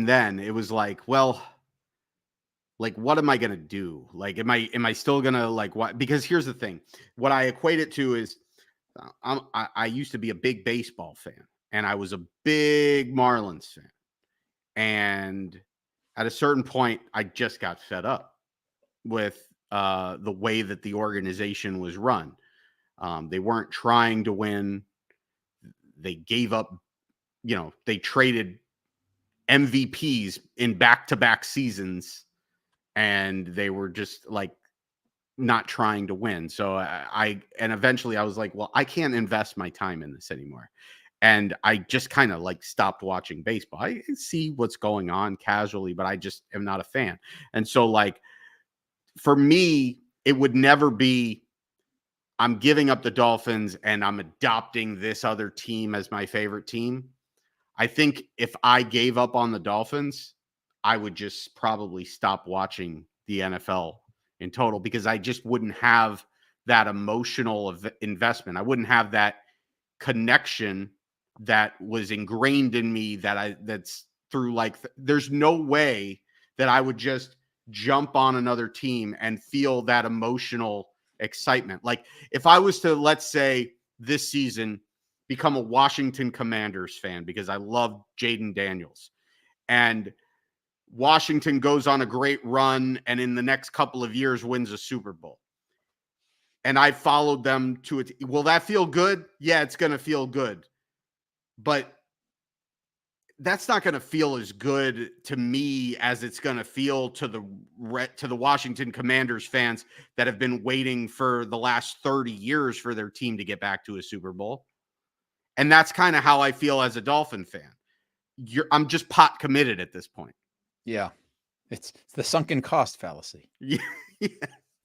then, it was like, well, like, what am I gonna do? Like, am I still gonna like what? Because here's the thing: what I equate it to is, I used to be a big baseball fan, and I was a big Marlins fan, and at a certain point, I just got fed up with the way that the organization was run. They weren't trying to win. They gave up, you know, they traded MVPs in back-to-back seasons, and they were just like not trying to win. So and eventually I was like, well, I can't invest my time in this anymore. And I just kind of like stopped watching baseball. I see what's going on casually, but I just am not a fan. And so like, for me, it would never be, I'm giving up the Dolphins and I'm adopting this other team as my favorite team. I think if I gave up on the Dolphins, I would just probably stop watching the NFL in total, because I just wouldn't have that emotional investment. I wouldn't have that connection that was ingrained in me that's through like, there's no way that I would just jump on another team and feel that emotional excitement. Like if I was to, let's say this season, become a Washington Commanders fan because I love Jaden Daniels, and Washington goes on a great run and in the next couple of years wins a Super Bowl, and I followed them to it. Will that feel good? Yeah, it's going to feel good, but that's not going to feel as good to me as it's going to feel to the Washington Commanders fans that have been waiting for the last 30 years for their team to get back to a Super Bowl. And that's kind of how I feel as a Dolphin fan. I'm just pot committed at this point. Yeah. It's the sunken cost fallacy. Yeah.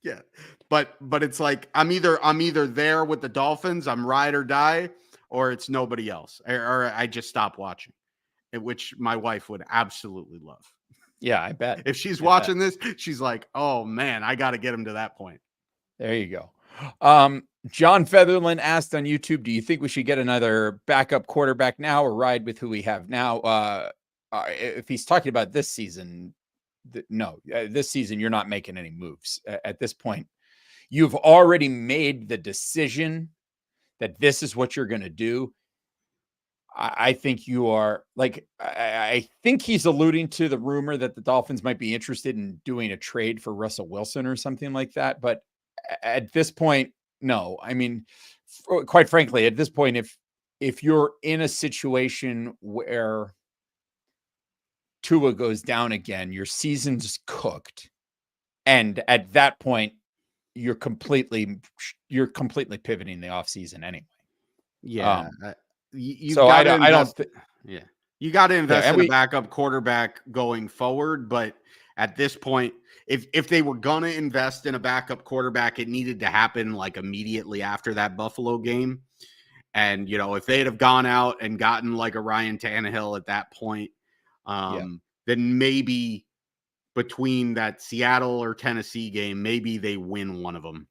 Yeah. But it's like, I'm either there with the Dolphins, I'm ride or die, or it's nobody else, or I just stop watching. Which my wife would absolutely love. Yeah, I bet. If she's watching this, she's like, oh man, I got to get him to that point. There you go. John Featherland asked on YouTube, do you think we should get another backup quarterback now or ride with who we have now? If he's talking about this season, no, this season, you're not making any moves at this point. You've already made the decision that this is what you're going to do. I think you are like, I think he's alluding to the rumor that the Dolphins might be interested in doing a trade for Russell Wilson or something like that. But at this point, no. I mean, quite frankly, at this point, if you're in a situation where Tua goes down again, your season's cooked. And at that point, you're completely pivoting the offseason anyway. Yeah. You got to invest in a backup quarterback going forward. But at this point, if they were going to invest in a backup quarterback, it needed to happen like immediately after that Buffalo game. And, you know, if they'd have gone out and gotten like a Ryan Tannehill at that point, then maybe between that Seattle or Tennessee game, maybe they win one of them.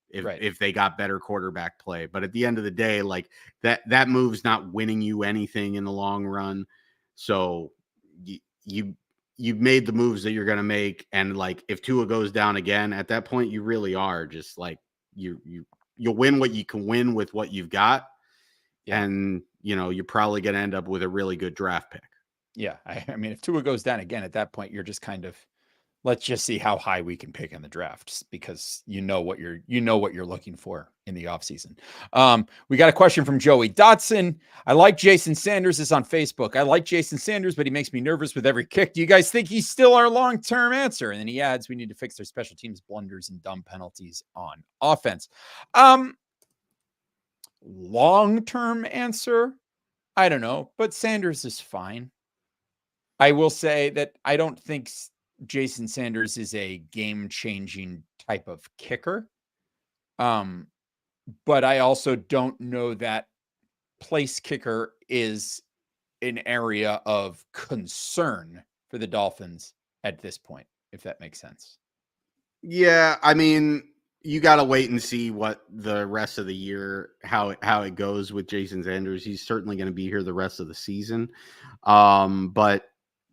If they got better quarterback play. But at the end of the day, like that move's not winning you anything in the long run. So you've made the moves that you're going to make. And like, if Tua goes down again, at that point, you really are just like you'll win what you can win with what you've got. Yeah. And, you're probably going to end up with a really good draft pick. Yeah. I mean, if Tua goes down again at that point, you're just kind of, let's just see how high we can pick in the drafts, because you know what you're looking for in the offseason. We got a question from Joey Dotson. I like Jason Sanders. Is on Facebook. I like Jason Sanders, but he makes me nervous with every kick. Do you guys think he's still our long-term answer? And then he adds, we need to fix their special teams blunders and dumb penalties on offense. Long-term answer, I don't know, but Sanders is fine. I will say that I don't think Jason Sanders is a game-changing type of kicker. But I also don't know that place kicker is an area of concern for the Dolphins at this point, if that makes sense. Yeah, I mean, you got to wait and see what the rest of the year, how it goes with Jason Sanders. He's certainly going to be here the rest of the season. But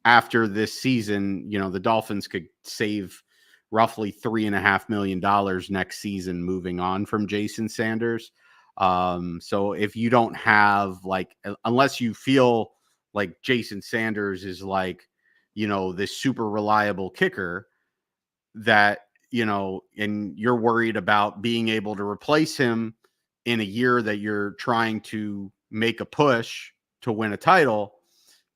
after this season, the Dolphins could save roughly $3.5 million next season moving on from Jason Sanders. So if you don't have unless you feel like Jason Sanders is this super reliable kicker that, and you're worried about being able to replace him in a year that you're trying to make a push to win a title,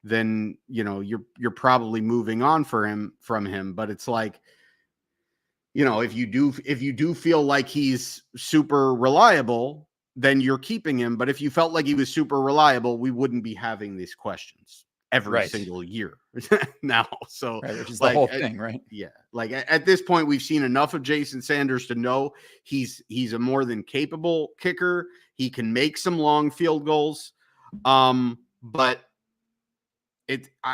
then, you're probably moving on from him. But it's if you do feel like he's super reliable, then you're keeping him. But if you felt like he was super reliable, we wouldn't be having these questions every single year now. So which is the whole thing, right? Yeah. At this point, we've seen enough of Jason Sanders to know he's a more than capable kicker. He can make some long field goals. But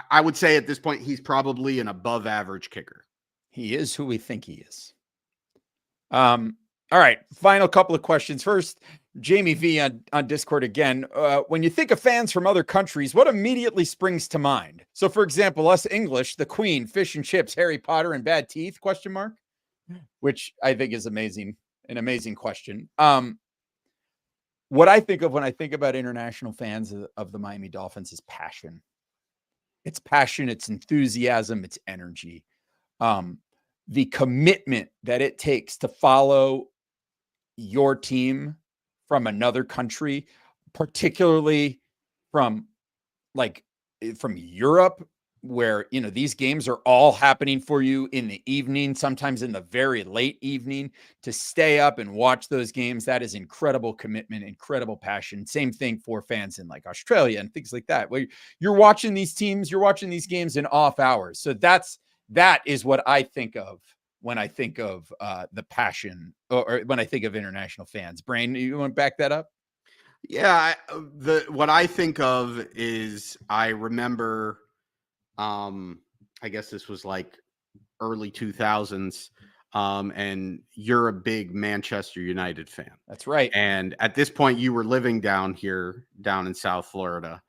I would say at this point, he's probably an above average kicker. He is who we think he is. All right. Final couple of questions. First, Jamie V on Discord again. When you think of fans from other countries, what immediately springs to mind? So, for example, us English, the Queen, fish and chips, Harry Potter, and bad teeth, ? Which I think is amazing. An amazing question. What I think of when I think about international fans of the Miami Dolphins is passion. It's passion, it's enthusiasm, it's energy. The commitment that it takes to follow your team from another country, particularly from Europe, where, these games are all happening for you in the evening, sometimes in the very late evening, to stay up and watch those games. That is incredible commitment, incredible passion. Same thing for fans in Australia and things like that, where you're watching these teams, you're watching these games in off hours. So that is what I think of when I think of the passion, or when I think of international fans. Brain, you want to back that up? Yeah, what I think of is, I remember, I guess this was early 2000s, and you're a big Manchester United fan. That's right. And at this point, you were living down in South Florida,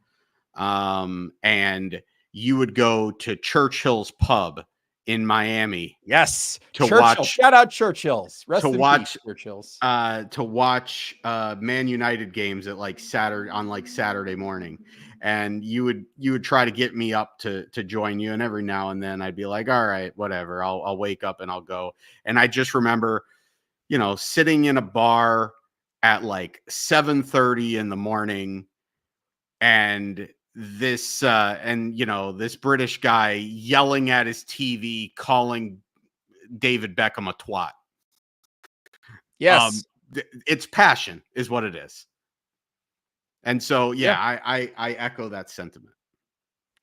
and you would go to Churchill's pub in Miami. Yes. Shout out Churchill's. Rest in peace, Churchill's. To watch Man United games at Saturday morning. And you would try to get me up to join you. And every now and then I'd be like, all right, whatever. I'll wake up and I'll go. And I just remember, sitting in a bar at 7:30 in the morning, and this British guy yelling at his TV, calling David Beckham a twat. Yes. It's passion is what it is. And so, I echo that sentiment.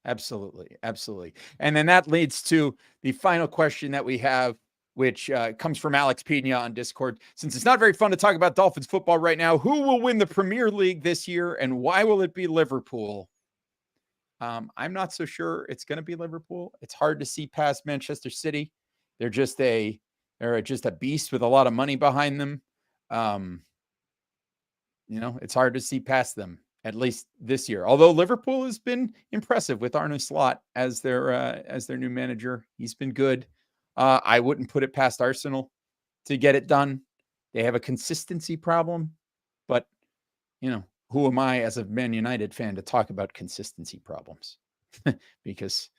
Absolutely. Absolutely. And then that leads to the final question that we have, which comes from Alex Pena on Discord. Since it's not very fun to talk about Dolphins football right now, who will win the Premier League this year, and why will it be Liverpool? I'm not so sure it's going to be Liverpool. It's hard to see past Manchester City. They're just a beast with a lot of money behind them. It's hard to see past them, at least this year. Although Liverpool has been impressive with Arne Slot as their new manager. He's been good. I wouldn't put it past Arsenal to get it done. They have a consistency problem, but who am I as a Man United fan to talk about consistency problems? Because,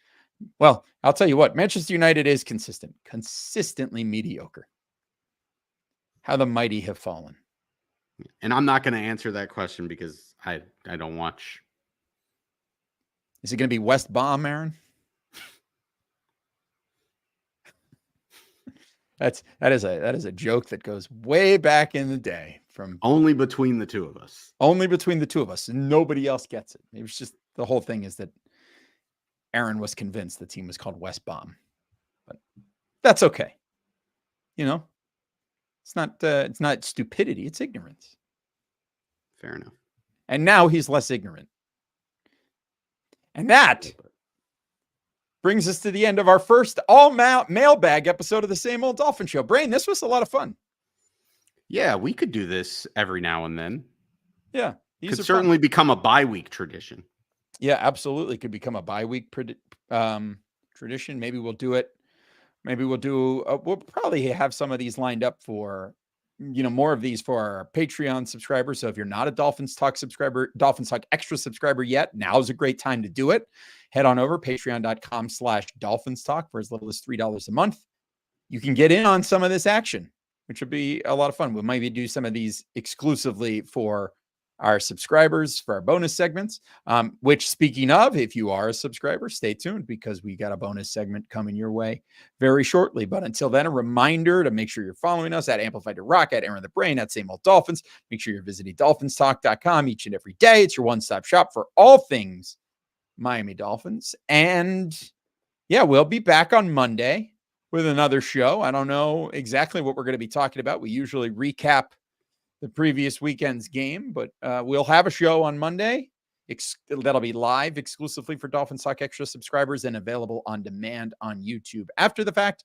well, I'll tell you what, Manchester United is consistently mediocre. How the mighty have fallen. And I'm not going to answer that question because I don't watch. Is it going to be West Brom, Aaron? That is a joke that goes way back in the day. From only between the two of us. Only between the two of us. And nobody else gets it. It was just the whole thing is that Aaron was convinced the team was called West Brom. But that's okay. It's not stupidity, it's ignorance. Fair enough. And now he's less ignorant. And that brings us to the end of our first mailbag episode of the Same Old Dolphin Show. Brain, this was a lot of fun. Yeah, we could do this every now and then. Yeah. Could certainly become a bi-week tradition. Yeah, absolutely. Could become a bi-week tradition. Maybe we'll do it. Maybe we'll probably have some of these lined up for, more of these for our Patreon subscribers. So if you're not a Dolphins Talk subscriber, Dolphins Talk Extra subscriber yet, now's a great time to do it. Head on over patreon.com/Dolphins Talk for as little as $3 a month. You can get in on some of this action, which would be a lot of fun. We'll maybe do some of these exclusively for our subscribers for our bonus segments, which, speaking of, if you are a subscriber, stay tuned because we got a bonus segment coming your way very shortly. But until then, a reminder to make sure you're following us at Amplified to Rock, at Aaron the Brain, at Same Old Dolphins. Make sure you're visiting dolphinstalk.com each and every day. It's your one-stop shop for all things Miami Dolphins. And yeah, we'll be back on Monday with another show. I don't know exactly what we're going to be talking about. We usually recap the previous weekend's game, but we'll have a show on Monday that'll be live exclusively for Dolphins Talk Extra subscribers and available on demand on YouTube after the fact.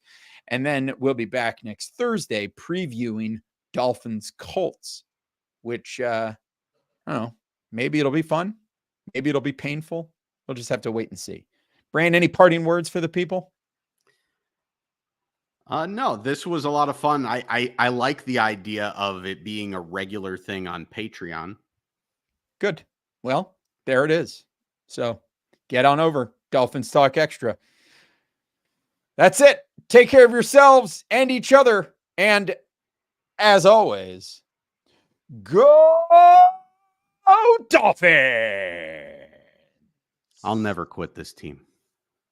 And then we'll be back next Thursday previewing Dolphins Colts, which I don't know, maybe it'll be fun. Maybe it'll be painful. We'll just have to wait and see. Brand, any parting words for the people? No, this was a lot of fun. I like the idea of it being a regular thing on Patreon. Good. Well, there it is. So get on over. Dolphins Talk Extra. That's it. Take care of yourselves and each other. And as always, go Dolphins! I'll never quit this team.